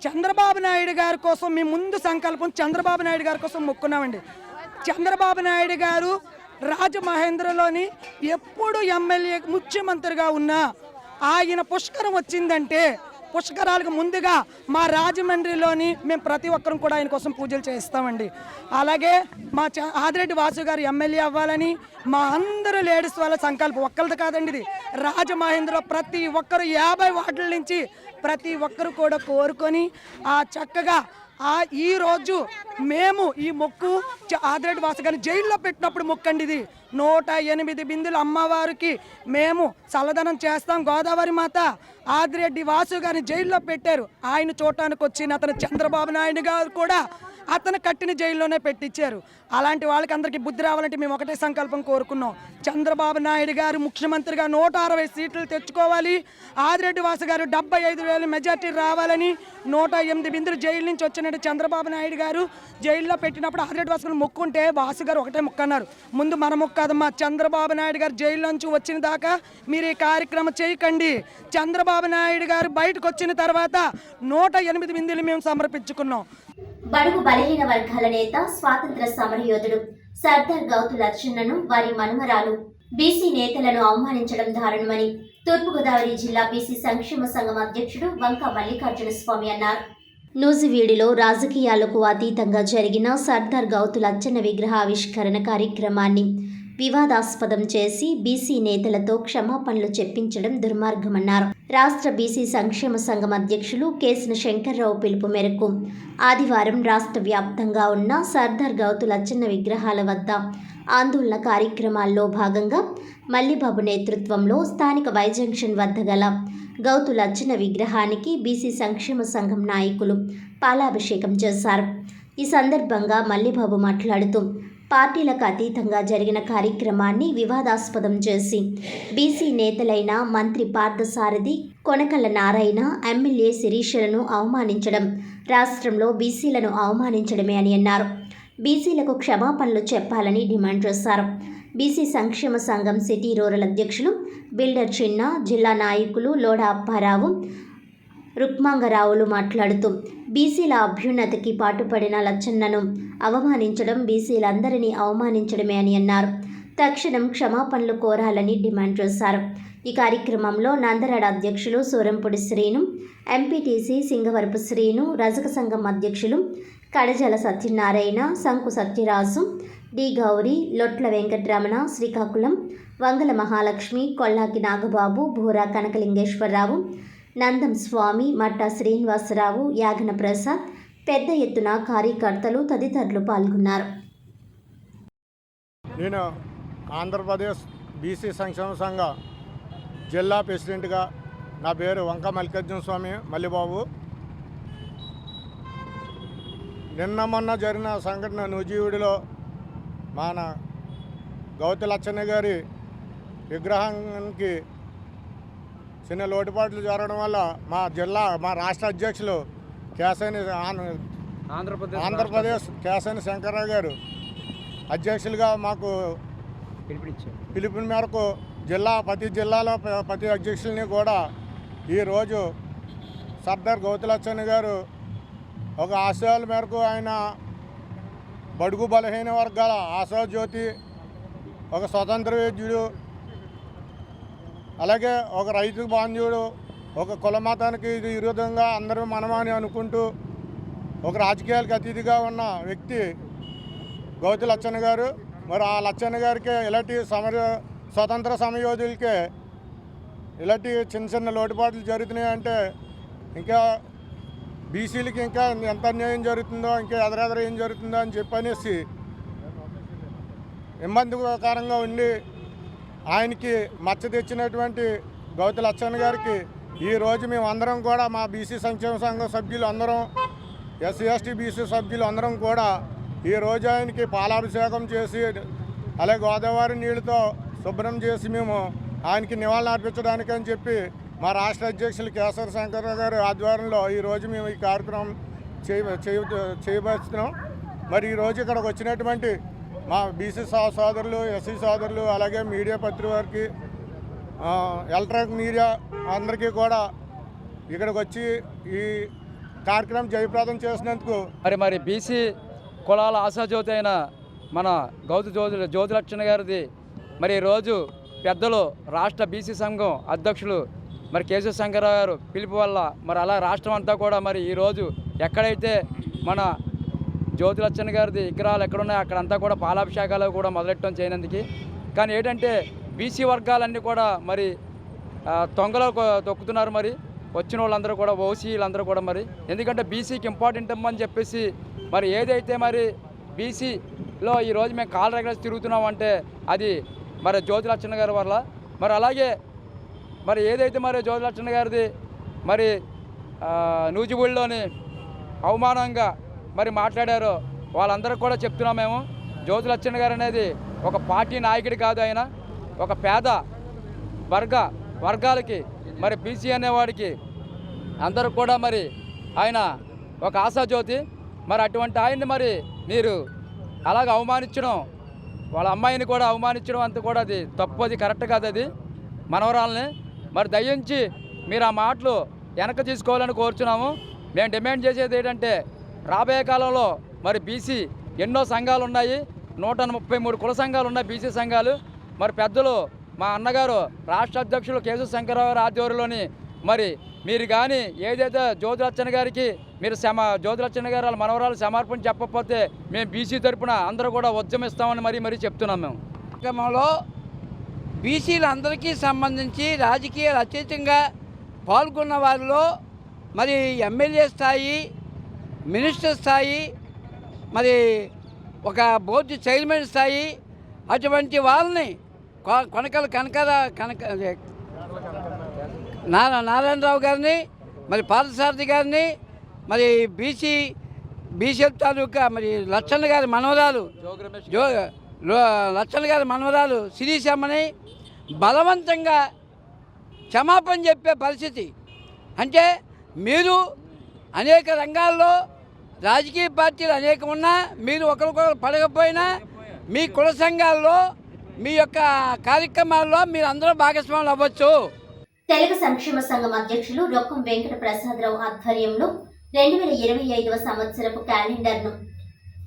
Speaker 10: చంద్రబాబు నాయుడు గారి కోసం మేము ముందు సంకల్పం చంద్రబాబు నాయుడు గారి కోసం మొక్కున్నామండి. చంద్రబాబు నాయుడు గారు రాజమహేంద్రలోని ఎప్పుడు ఎమ్మెల్యే ముఖ్యమంత్రిగా ఉన్నా ఆయన పుష్కరం వచ్చిందంటే పుష్కరాలకు ముందుగా మా రాజమండ్రిలోని మేము ప్రతి ఒక్కరం కూడా ఆయన కోసం పూజలు చేస్తామండి. అలాగే మా ఆదిరెడ్డి వాసు గారు ఎమ్మెల్యే అవ్వాలని మా అందరూ లేడీస్ వాళ్ళ సంకల్పం. ఒక్కరిది కాదండి, ఇది రాజమహేంద్రలో ప్రతి ఒక్కరు 50 వార్డుల నుంచి ప్రతి ఒక్కరు కూడా కోరుకొని చక్కగా ఈరోజు మేము ఈ మొక్కు ఆదిరెడ్డి వాసు గారిని జైల్లో పెట్టినప్పుడు మొక్కండి. ఇది 108 బిందెలు అమ్మవారికి మేము చల్లదనం చేస్తాం. గోదావరి మాత ఆదిరెడ్డి వాసు గారిని జైల్లో పెట్టారు. ఆయన చూడటానికి వచ్చిన అతను చంద్రబాబు నాయుడు గారు కూడా అతను కట్టిన జైల్లోనే పెట్టించారు. అలాంటి వాళ్ళకి అందరికీ బుద్ధి రావాలంటే మేము ఒకటే సంకల్పం కోరుకున్నాం. చంద్రబాబు నాయుడు గారు ముఖ్యమంత్రిగా 160 సీట్లు తెచ్చుకోవాలి. ఆదిరెడ్డి వాసు గారు 75,000 మెజార్టీ రావాలని 108 బిందులు జైలు నుంచి వచ్చినట్టు చంద్రబాబు నాయుడు గారు జైల్లో పెట్టినప్పుడు ఆదిరెడ్డి వాసు గారు మొక్కుంటే వాసు గారు ఒకటే మొక్కన్నారు, ముందు మన మొక్క కాదమ్మా, చంద్రబాబు నాయుడు గారు జైలు నుంచి వచ్చిన దాకా మీరు ఈ కార్యక్రమం చేయకండి. చంద్రబాబు నాయుడు గారు బయటకు వచ్చిన తర్వాత 108 బిందులు మేము సమర్పించుకున్నాం.
Speaker 1: బడుగు బలహీన వర్గాల నేత, స్వాతంత్ర సమరయోధుడు సర్దార్ గౌతు లచ్చన్నను వారి మనుమరాలు బీసీ నేతలను అవమానించడం దారుణమని తూర్పుగోదావరి జిల్లా బీసీ సంక్షేమ సంఘం అధ్యక్షుడు వంక మల్లికార్జున స్వామి అన్నారు. నూజివీడులో రాజకీయాలకు అతీతంగా జరిగిన సర్దార్ గౌతు లచ్చన్న విగ్రహావిష్కరణ కార్యక్రమాన్ని వివాదాస్పదం చేసి బీసీ నేతలతో క్షమాపణలు చెప్పించడం దుర్మార్గమన్నారు. రాష్ట్ర బీసీ సంక్షేమ సంఘం అధ్యక్షులు కేసిన శంకర్రావు పిలుపు మేరకు ఆదివారం రాష్ట్ర వ్యాప్తంగా ఉన్న సర్దార్ గౌతు లచ్చన్న విగ్రహాల వద్ద ఆందోళన కార్యక్రమాల్లో భాగంగా మల్లిబాబు నేతృత్వంలో స్థానిక వై జంక్షన్ వద్ద గల గౌతు లచ్చన్న విగ్రహానికి బీసీ సంక్షేమ సంఘం నాయకులు పాలాభిషేకం చేశారు. ఈ సందర్భంగా మల్లిబాబు మాట్లాడుతూ పార్టీలకు అతీతంగా జరిగిన కార్యక్రమాన్ని వివాదాస్పదం చేసి బీసీ నేతలైన మంత్రి పార్థసారథి, కొనకళ్ళ నారాయణ, ఎమ్మెల్యే శిరీషలను అవమానించడం రాష్ట్రంలో బీసీలను అవమానించడమే అని అన్నారు. బీసీలకు క్షమాపణలు చెప్పాలని డిమాండ్ చేశారు. బీసీ సంక్షేమ సంఘం సిటీ రూరల్ అధ్యక్షులు బిల్డర్ చిన్న, జిల్లా నాయకులు లోడ అప్పారావు, రుక్మాంగరావులు మాట్లాడుతూ బీసీల అభ్యున్నతికి పాటుపడిన లచ్చన్నను అవమానించడం బీసీలందరినీ అవమానించడమే అని అన్నారు. తక్షణం క్షమాపణలు కోరాలని డిమాండ్ చేశారు. ఈ కార్యక్రమంలో నందరాడ అధ్యక్షులు సూరంపూడి శ్రీను, ఎంపీటీసీ సింగవరపు శ్రీను, రజక సంఘం అధ్యక్షులు కడజల సత్యనారాయణ, శంకు సత్యరాజు, డి గౌరి, లొట్ల వెంకటరమణ, శ్రీకాకుళం, వంగల మహాలక్ష్మి, కొల్లాకి నాగబాబు, భూరా కనకలింగేశ్వరరావు, నందం స్వామి, మట్టా శ్రీనివాసరావు, యాగన ప్రసాద్, పెద్ద ఎత్తున కార్యకర్తలు తదితరులు పాల్గొన్నారు.
Speaker 8: నేను ఆంధ్రప్రదేశ్ బీసీ సంక్షేమ సంఘ జిల్లా ప్రెసిడెంట్గా నా పేరు వంక మల్లికార్జున స్వామి మల్లిబాబు. నిన్న మొన్న జరిగిన సంఘటన నూజివీడులో మన గౌతి లచ్చన్న గారి విగ్రహానికి చిన్న లోటుపాట్లు జరగడం వల్ల మా రాష్ట్ర అధ్యక్షులు ఆంధ్రప్రదేశ్ కేశని శంకర్రావు గారు అధ్యక్షులుగా మాకు పిలుపుని మేరకు ప్రతి జిల్లాలో ప్రతి అధ్యక్షుల్ని కూడా ఈరోజు సర్దార్ గౌతి లచ్చన్న గారు ఒక ఆశయాల మేరకు ఆయన బడుగు బలహీన వర్గాల ఆశాజ్యోతి, ఒక స్వతంత్ర యోధుడు, అలాగే ఒక రైతు బాంధవుడు, ఒక కుల మతానికి విరుద్ధంగా అందరూ మనమని అనుకుంటూ ఒక రాజకీయాలకు అతీతిగా ఉన్న వ్యక్తి గౌతి లచ్చన్న గారు. మరి ఆ లచ్చన్న గారికి ఇలాంటి స్వతంత్ర సమయోధులకే ఇలాంటి చిన్న చిన్న లోటుపాట్లు జరుగుతున్నాయంటే ఇంకా బీసీలకి ఇంకా ఎంత అన్యాయం జరుగుతుందో, ఇంకా ఎదరెదర ఏం జరుగుతుందో అని చెప్పనేసి ఇబ్బందికరంగా ఉండి ఆయనకి మచ్చ తెచ్చినటువంటి గౌతి లచ్చన్న గారికి ఈరోజు మేము అందరం కూడా మా బీసీ సంక్షేమ సంఘం సభ్యులు అందరం, ఎస్సీ ఎస్టీ బీసీ సభ్యులు అందరం కూడా ఈరోజు ఆయనకి పాలాభిషేకం చేసి అలాగే గోదావరి నీళ్ళతో శుభ్రం చేసి మేము ఆయనకి నివాళులు అర్పించడానికి అని చెప్పి మా రాష్ట్ర అధ్యక్షులు కేశవ శంకర్రావు గారి ఆధ్వర్యంలో ఈరోజు మేము ఈ కార్యక్రమం చేయబోతున్నాం. మరి ఈరోజు ఇక్కడికి వచ్చినటువంటి మా బీసీ సోదరులు, ఎస్సీ సోదరులు, అలాగే మీడియా పత్రిక వారికి, ఎలక్ట్రానిక్ మీడియా అందరికీ కూడా ఇక్కడికి వచ్చి ఈ కార్యక్రమం జయప్రదం చేసినందుకు
Speaker 11: మరి బీసీ కులాల ఆశాజ్యోతి అయిన మన జ్యోతి లచ్చన్న గారిది మరి ఈరోజు పెద్దలు రాష్ట్ర బీసీ సంఘం అధ్యక్షులు మరి కేశవ శంకర్రావు గారు పిలుపు వల్ల మరి అలా రాష్ట్రం అంతా కూడా మరి ఈరోజు ఎక్కడైతే మన జ్యోతి లచ్చన్న గారిది విగ్రహాలు ఎక్కడున్నాయో అక్కడంతా కూడా పాలాభిషేకాలు కూడా మొదలెట్టడం చేయనందుకు. కానీ ఏంటంటే బీసీ వర్గాలన్నీ కూడా మరి తొంగలో తొక్కుతున్నారు. మరి వచ్చిన వాళ్ళందరూ కూడా ఓసీలందరూ కూడా మరి ఎందుకంటే బీసీకి ఇంపార్టెంట్ అమ్మని చెప్పేసి మరి ఏదైతే మరి బీసీలో ఈరోజు మేము కాలు రెగ్యులర్స్ తిరుగుతున్నాం అంటే అది మరి జ్యోతి లచ్చన్న గారి వల్ల. మరి అలాగే మరి ఏదైతే మరి జ్యోతి లచ్చన్న గారిది మరి నూజివీడులోని అవమానంగా మరి మాట్లాడారో వాళ్ళందరికీ కూడా చెప్తున్నాం మేము. జ్యోతి లచ్చన్న గారు అనేది ఒక పార్టీ నాయకుడి కాదు, ఆయన ఒక పేద వర్గాలకి మరి బీసీ అనేవాడికి అందరూ కూడా మరి ఆయన ఒక ఆశాజ్యోతి. మరి అటువంటి ఆయన్ని మరి మీరు అలాగ అవమానించడం, వాళ్ళ అమ్మాయిని కూడా అవమానించడం అంత కూడా అది తప్పు, అది కరెక్ట్ కాదు, అది మనవరాలని. మరి దయించి మీరు ఆ మాటలు వెనక్కి తీసుకోవాలని కోరుచున్నాము. మేము డిమాండ్ చేసేది ఏంటంటే రాబోయే కాలంలో మరి బీసీ ఎన్నో సంఘాలు ఉన్నాయి, 133 కుల సంఘాలు ఉన్నాయి బీసీ సంఘాలు. మరి పెద్దలు మా అన్నగారు రాష్ట్ర అధ్యక్షులు కేశవ శంకర్రావు గారి ఆధ్వర్యంలోని మరి మీరు కానీ ఏదైతే జ్యోతి లచ్చన్న గారికి మీరు జ్యోతి లచ్చన్న గారు వాళ్ళ మనవరాలు సమర్పణ చెప్పకపోతే మేము బీసీ తరపున అందరూ కూడా ఉద్యమిస్తామని మరీ చెప్తున్నాం. మేము
Speaker 12: కార్యక్రమంలో బీసీలందరికీ సంబంధించి రాజకీయాలు అత్యధికంగా పాల్గొన్న వారిలో మరి ఎమ్మెల్యే స్థాయి, మినిస్టర్ స్థాయి, మరి ఒక బోర్డు చైర్మన్ స్థాయి అటువంటి వాళ్ళని నారాయణరావు గారిని, మరి పార్థసారథి గారిని, మరి బీసీ తాలూకా మరి లచ్చన్న గారి మనవరాలు శిరీషమ్మని బలవంతంగా క్షమాపణ చెప్పే పరిస్థితి. అంటే మీరు అనేక రంగాల్లో రాజకీయ పార్టీలు అనేకం ఉన్నా మీరు ఒకరికొకరు పడకపోయినా మీ కుల సంఘాల్లో మీ యొక్క కార్యక్రమాల్లో మీరు అందరూ భాగస్వాములు అవ్వచ్చు.
Speaker 1: తెలుగు సంక్షేమ సంఘం అధ్యక్షులు రొక్కం వెంకట ప్రసాదరావు ఆధ్వర్యంలో 2025వ సంవత్సరపు క్యాలెండర్ను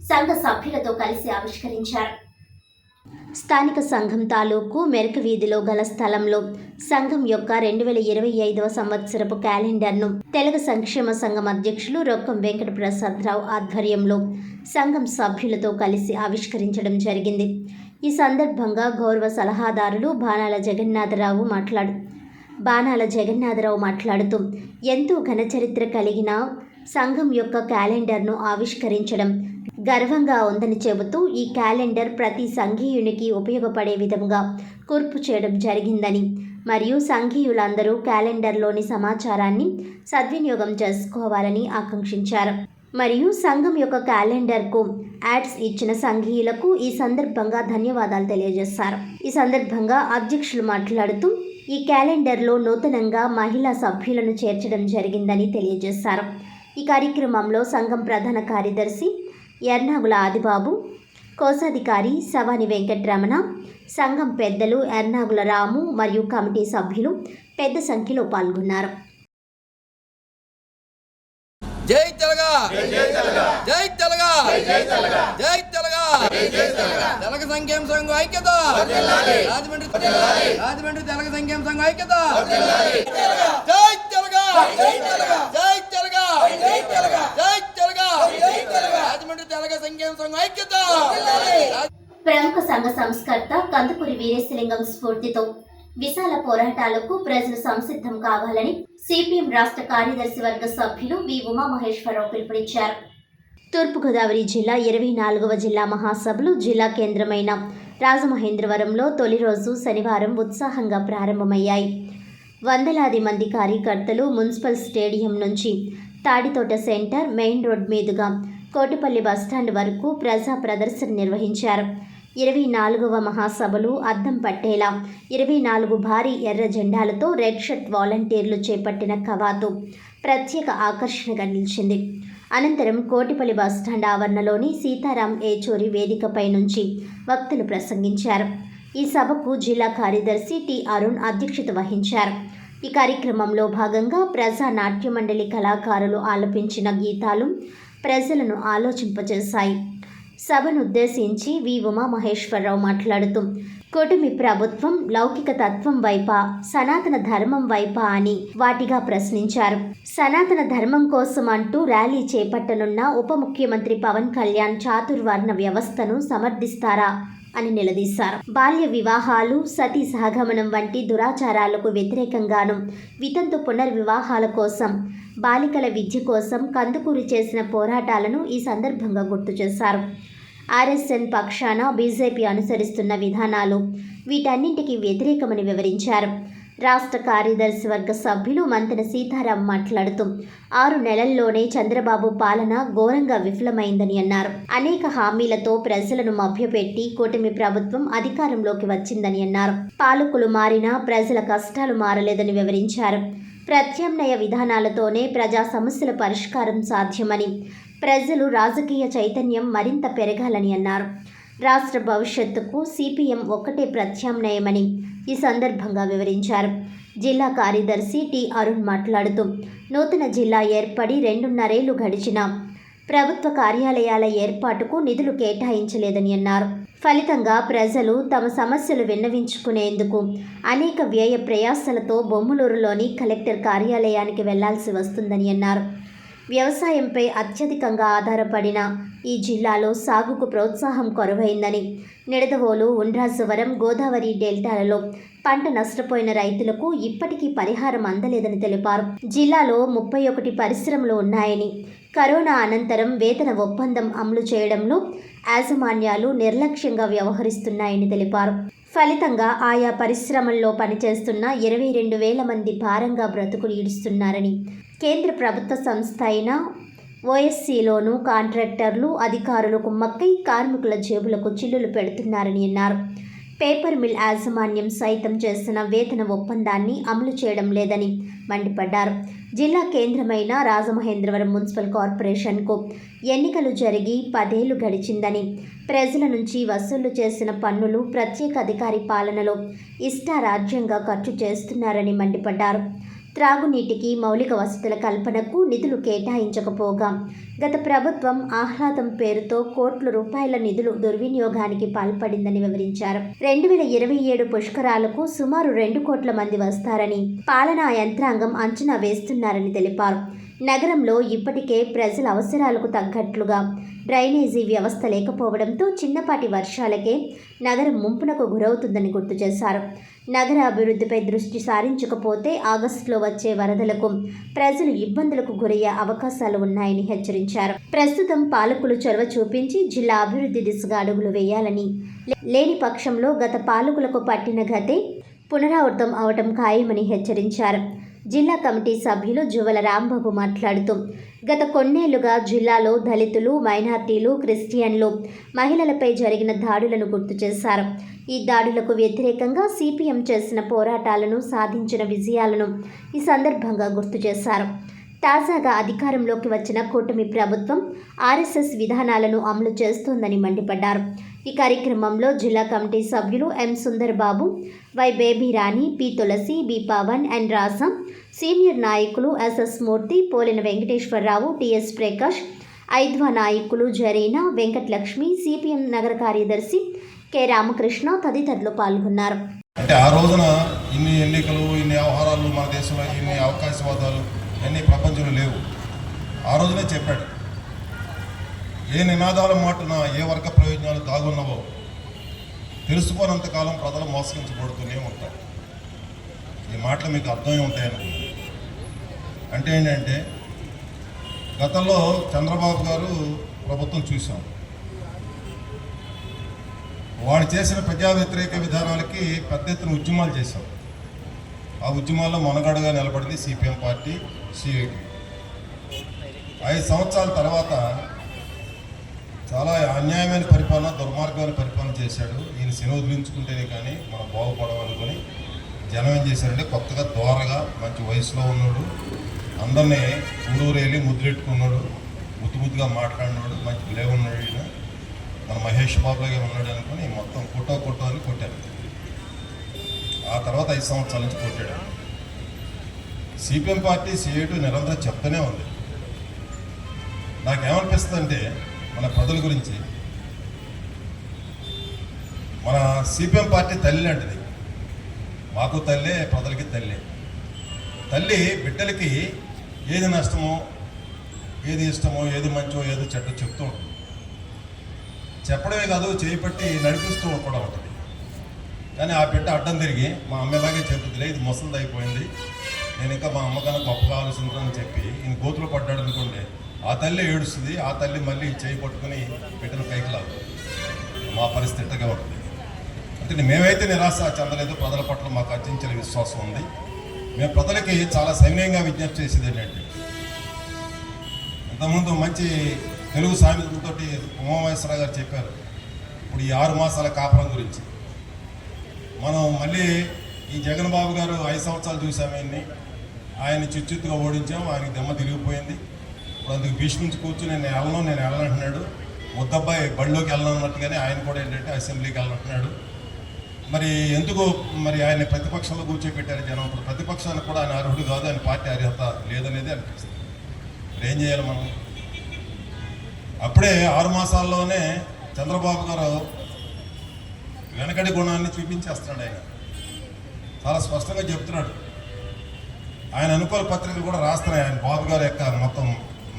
Speaker 1: సంఘ సభ్యులతో కలిసి ఆవిష్కరించారు. స్థానిక సంఘం తాలూకు మెరక వీధిలో గల స్థలంలో సంఘం యొక్క 2025వ సంవత్సరపు క్యాలెండర్ను తెలుగు సంక్షేమ సంఘం అధ్యక్షులు రొక్కం వెంకట ప్రసాదరావు ఆధ్వర్యంలో సంఘం సభ్యులతో కలిసి ఆవిష్కరించడం జరిగింది. ఈ సందర్భంగా గౌరవ సలహాదారులు బాణాల జగన్నాథరావు మాట్లాడుతూ ఎంతో ఘనచరిత్ర కలిగిన సంఘం యొక్క క్యాలెండర్ను ఆవిష్కరించడం గర్వంగా ఉందని చెబుతూ ఈ క్యాలెండర్ ప్రతి సంఘీయునికి ఉపయోగపడే విధంగా కూర్పు చేయడం జరిగిందని మరియు సంఘీయులందరూ క్యాలెండర్లోని సమాచారాన్ని సద్వినియోగం చేసుకోవాలని ఆకాంక్షించారు. మరియు సంఘం యొక్క క్యాలెండర్కు యాడ్స్ ఇచ్చిన సంఘీయులకు ఈ సందర్భంగా ధన్యవాదాలు తెలియజేశారు. ఈ సందర్భంగా అధ్యక్షులు మాట్లాడుతూ ఈ క్యాలెండర్లో నూతనంగా మహిళా సభ్యులను చేర్చడం జరిగిందని తెలియజేశారు. ఈ కార్యక్రమంలో సంఘం ప్రధాన కార్యదర్శి ఎర్నాగుల ఆదిబాబు, కోశాధికారి సవాని వెంకటరమణ, సంఘం పెద్దలు ఎర్నాగుల రాము మరియు కమిటీ సభ్యులు పెద్ద సంఖ్యలో పాల్గొన్నారు.
Speaker 12: జై తెలగా, జై తెలగా, జై తెలగా, జై తెలగా, తెలగ సంక్షేమ సంఘం ఐక్యత, రాజమండ్రి తెలగ సంక్షేమ సంఘం ఐక్యత, జై తెలగా, జై తెలగా, జై తెలగా, జై తెలగా, రాజమండ్రి తెలగ సంక్షేమ సంఘం ఐక్యత.
Speaker 1: ప్రముఖ సంఘ సంస్కర్త కందుకూరి వీరేశలింగం స్ఫూర్తితో విశాల పోరాటాలకు ప్రజలు సంసిద్ధం కావాలని సిపిఎం రాష్ట్ర కార్యదర్శి వర్గ సభ్యులు వి ఉమామహేశ్వరరావు పిలుపునిచ్చారు. తూర్పుగోదావరి జిల్లా 24వ జిల్లా మహాసభలు జిల్లా కేంద్రమైన రాజమహేంద్రవరంలో తొలి రోజు శనివారం ఉత్సాహంగా ప్రారంభమయ్యాయి. వందలాది మంది కార్యకర్తలు మున్సిపల్ స్టేడియం నుంచి తాడితోట సెంటర్ మెయిన్ రోడ్ మీదుగా కోటిపల్లి బస్టాండ్ వరకు ప్రజా ప్రదర్శన నిర్వహించారు. 24వ మహాసభలు అద్దం పట్టేలా 24 భారీ ఎర్ర జెండాలతో రెడ్ షర్ట్ వాలంటీర్లు చేపట్టిన కవాతు ప్రత్యేక ఆకర్షణగా నిలిచింది. అనంతరం కోటిపల్లి బస్టాండ్ ఆవరణలోని సీతారాం ఏచూరి వేదికపై నుంచి వక్తలు ప్రసంగించారు. ఈ సభకు జిల్లా కార్యదర్శి టి అరుణ్ అధ్యక్షత వహించారు. ఈ కార్యక్రమంలో భాగంగా ప్రజా నాట్య మండలి కళాకారులు ఆలపించిన గీతాలు ప్రజలను ఆలోచింపజేశాయి. సభను ఉద్దేశించి వి ఉమామహేశ్వరరావు మాట్లాడుతూ కూటమి ప్రభుత్వం లౌకిక తత్వం వైపా సనాతన ధర్మం వైపా అని వాటిగా ప్రశ్నించారు. సనాతన ధర్మం కోసం అంటూ ర్యాలీ చేపట్టనున్న ఉప ముఖ్యమంత్రి పవన్ కళ్యాణ్ చాతుర్వర్ణ వ్యవస్థను సమర్థిస్తారా అని నిలదీశారు. బాల్య వివాహాలు, సతీ సహగమనం వంటి దురాచారాలకు వ్యతిరేకంగాను వితంతు పునర్వివాహాల కోసం, బాలికల విద్య కోసం కందుకూరి చేసిన పోరాటాలను ఈ సందర్భంగా గుర్తు చేశారు. ఆర్ఎస్ఎన్ పక్షాన బీజేపీ అనుసరిస్తున్న విధానాలు వీటన్నింటికీ వ్యతిరేకమని వివరించారు. రాష్ట్ర కార్యదర్శి వర్గ సభ్యులు మంతెన సీతారాం మాట్లాడుతూ 6 నెలల్లోనే చంద్రబాబు పాలన ఘోరంగా విఫలమైందని అన్నారు. అనేక హామీలతో ప్రజలను మభ్యపెట్టి కూటమి ప్రభుత్వం అధికారంలోకి వచ్చిందని అన్నారు. పాలకులు మారినా ప్రజల కష్టాలు మారలేదని వివరించారు. ప్రత్యామ్నాయ విధానాలతోనే ప్రజా సమస్యల పరిష్కారం సాధ్యమని, ప్రజలు రాజకీయ చైతన్యం మరింత పెరగాలని అన్నారు. రాష్ట్ర భవిష్యత్తుకు సిపిఎం ఒక్కటే ప్రత్యామ్నాయమని ఈ సందర్భంగా వివరించారు. జిల్లా కార్యదర్శి టి అరుణ్ మాట్లాడుతూ నూతన జిల్లా ఏర్పడి 2.5 ఏళ్లు గడిచినా ప్రభుత్వ కార్యాలయాల ఏర్పాటుకు నిధులు కేటాయించలేదని అన్నారు. ఫలితంగా ప్రజలు తమ సమస్యలు విన్నవించుకునేందుకు అనేక వ్యయ ప్రయాసలతో బొమ్మలూరులోని కలెక్టర్ కార్యాలయానికి వెళ్లాల్సి వస్తుందని అన్నారు. వ్యవసాయంపై అత్యధికంగా ఆధారపడిన ఈ జిల్లాలో సాగుకు ప్రోత్సాహం కొరవైందని, నిడదవోలు, ఉండ్రాజవరం, గోదావరి డెల్టాలలో పంట నష్టపోయిన రైతులకు ఇప్పటికీ పరిహారం అందలేదని తెలిపారు. జిల్లాలో 31 పరిశ్రమలు ఉన్నాయని, కరోనా అనంతరం వేతన ఒప్పందం అమలు చేయడంలో యాజమాన్యాలు నిర్లక్ష్యంగా వ్యవహరిస్తున్నాయని తెలిపారు. ఫలితంగా ఆయా పరిశ్రమల్లో పనిచేస్తున్న 22,000 మంది భారంగా బ్రతుకులు ఈడుస్తున్నారని, కేంద్ర ప్రభుత్వ సంస్థ అయిన ఓఎస్సీలోనూ కాంట్రాక్టర్లు, అధికారులు కుమ్మక్కై కార్మికుల జేబులకు చిల్లులు పెడుతున్నారని అన్నారు. పేపర్ మిల్ యాజమాన్యం సైతం చేసిన వేతన ఒప్పందాన్ని అమలు చేయడం లేదని మండిపడ్డారు. జిల్లా కేంద్రమైన రాజమహేంద్రవరం మున్సిపల్ కార్పొరేషన్కు ఎన్నికలు జరిగి 10 ఏళ్లు గడిచిందని, ప్రజల నుంచి వసూలు చేసిన పన్నులు ప్రత్యేక అధికారి పాలనలో ఇష్టారాజ్యంగా ఖర్చు చేస్తున్నారని మండిపడ్డారు. త్రాగునీటికి మౌలిక వసతుల కల్పనకు నిధులు కేటాయించకపోగా గత ప్రభుత్వం ఆహ్లాదం పేరుతో కోట్ల రూపాయల నిధులు దుర్వినియోగానికి పాల్పడిందని వివరించారు. 2027 పుష్కరాలకు సుమారు 2 కోట్ల మంది వస్తారని పాలనా యంత్రాంగం అంచనా వేస్తున్నారని తెలిపారు. నగరంలో ఇప్పటికే ప్రజల అవసరాలకు తగ్గట్లుగా డ్రైనేజీ వ్యవస్థ లేకపోవడంతో చిన్నపాటి వర్షాలకే నగరం ముంపునకు గురవుతుందని గుర్తు చేశారు. నగర అభివృద్ధిపై దృష్టి సారించకపోతే ఆగస్టులో వచ్చే వరదలకు ప్రజలు ఇబ్బందులకు గురయ్యే అవకాశాలు ఉన్నాయని హెచ్చరించారు. ప్రస్తుతం పాలకులు చొరవ చూపించి జిల్లా అభివృద్ధి దిశగా అడుగులు వేయాలని, లేని పక్షంలో గత పాలకులకు పట్టిన గతే పునరావృతం అవటం ఖాయమని హెచ్చరించారు. జిల్లా కమిటీ సభ్యులు జువల రాంబాబు మాట్లాడుతూ గత కొన్నేళ్లుగా జిల్లాలో దళితులు, మైనార్టీలు, క్రిస్టియన్లు, మహిళలపై జరిగిన దాడులను గుర్తు చేశారు. ఈ దాడులకు వ్యతిరేకంగా సిపిఎం చేసిన పోరాటాలను, సాధించిన విజయాలను ఈ సందర్భంగా గుర్తు చేశారు. తాజాగా అధికారంలోకి వచ్చిన కూటమి ప్రభుత్వం ఆర్ఎస్ఎస్ విధానాలను అమలు చేస్తోందని మండిపడ్డారు. ఈ కార్యక్రమంలో జిల్లా కమిటీ సభ్యులు M Sundar Babu, Y Baby Rani, P Tulasi, B Pavan, N Rasam, senior నాయకులు ఎస్ఎస్ మూర్తి, పోలిన వెంకటేశ్వరరావు, టిఎస్ ప్రకాష్, ఐద్వా నాయకులు జరీనా, వెంకటలక్ష్మి, సిపిఎం నగర కార్యదర్శి కె రామకృష్ణ తదితరులు పాల్గొన్నారు.
Speaker 13: అంటే ఆ రోజున ఇన్ని ఎన్నికలు, ఇన్ని వ్యవహారాలు మన దేశంలో, ఇన్ని అవకాశవాదాలు అన్ని ప్రపంచంలో లేవు. ఆ రోజునే చెప్పాడు, ఏ నినాదాల మాటన ఏ వర్గ ప్రయోజనాలు దాగున్నావో తెలుసుకోనంతకాలం ప్రజలు మోసగించబడుతూనే ఉంటారు. ఈ మాటలు మీకు అర్థమై ఉంటాయనుకుంటున్నాను. అంటే ఏంటంటే గతంలో చంద్రబాబు గారు ప్రభుత్వం చూసాం, వాడు చేసిన ప్రజా వ్యతిరేక విధానాలకి పెద్ద ఎత్తున ఉద్యమాలు చేశాం. ఆ ఉద్యమాల్లో మొనగడగా నిలబడింది సిపిఎం పార్టీ, సిఐటి. 5 సంవత్సరాల తర్వాత చాలా అన్యాయమైన పరిపాలన, దుర్మార్గమైన పరిపాలన చేశాడు. ఈయన శని వదిలించుకుంటేనే కానీ మనం బాగుపడమనుకొని జనం ఏం చేశారంటే కొత్తగా దోరగా మంచి వయసులో ఉన్నాడు, అందరినీ ఊరూరేలి ముద్దులెట్టుకున్నాడు, ముద్దుగా మాట్లాడినాడు, మంచి బిలే ఉన్నాడు, ఈయన మన మహేష్ బాబులాగే ఉన్నాడు అనుకుని మొత్తం కొట్టో అని కొట్టారు. ఆ తర్వాత 5 సంవత్సరాల నుంచి కొట్టాడు. సిపిఎం పార్టీ, సిఐటి నిరంతరం చెప్తూనే ఉంది. నాకేమనిపిస్తుంది అంటే మన ప్రజల గురించి, మన సిపిఎం పార్టీ తల్లి లాంటిది. మాకు తల్లే, ప్రజలకి తల్లి. తల్లి బిడ్డలకి ఏది నష్టమో, ఏది ఇష్టమో, ఏది మంచో, ఏది చెడ్డో చెప్తూ ఉంటుంది. చెప్పడమే కాదు, చేపట్టి నడిపిస్తూ కూడా ఉంటుంది. కానీ ఆ బిడ్డ అడ్డం తిరిగి మా అమ్మలాగే చెబుతుందిలే, ఇది ముసలిది అయిపోయింది, నేను ఇంకా మా అమ్మకన్నా గొప్పగా ఆలోచించాలని చెప్పి ఈయన గోతులు పడ్డాడు అనుకోండి, ఆ తల్లి ఏడుస్తుంది. ఆ తల్లి మళ్ళీ చేయి పట్టుకుని బిడ్డను పైకి లాగు. మా పరిస్థితి ఇట్టగా ఉంటుంది. అంటే మేమైతే నిరాశ చెందలేదు. ప్రజల పట్ల మాకు అర్జించిన విశ్వాసం ఉంది. మేము ప్రజలకి చాలా సవినయంగా విజ్ఞప్తి చేసేది ఏంటంటే, ఇంతకుముందు మంచి తెలుగు సామెతలతో ఉమామహేశ్వరరావు గారు చెప్పారు ఇప్పుడు ఈ 6 మాసాల కాపురం గురించి. మనం మళ్ళీ ఈ జగన్ బాబు గారు 5 సంవత్సరాలు చూసాము. ఆయన్ని చిచ్చుగా ఓడించాం, ఆయనకి దెమ్మ తిరిగిపోయింది. ఇప్పుడు అందుకు భీష్మించి కూర్చుని నేను వెళ్ళనంటున్నాడు. ముద్దబ్బాయి బడిలోకి వెళ్ళనన్నట్టుగానే ఆయన కూడా ఏంటంటే అసెంబ్లీకి వెళ్ళనంటున్నాడు. మరి ఎందుకు మరి ఆయన ప్రతిపక్షంలో కూర్చోబెట్టారు జనం? ఇప్పుడు ప్రతిపక్షానికి కూడా ఆయన అర్హుడు కాదు, ఆయన పార్టీ అర్హత లేదనేది అనిపిస్తుంది. ఇప్పుడు ఏం చేయాలి మనం? అప్పుడే 6 మాసాల్లోనే చంద్రబాబు గారు వెనకడి గుణాన్ని చూపించేస్తున్నాడు. ఆయన చాలా స్పష్టంగా చెప్తున్నాడు. ఆయన అనుకూల పత్రికలు కూడా రాస్తున్నాయి ఆయన బాబు గారి యొక్క మొత్తం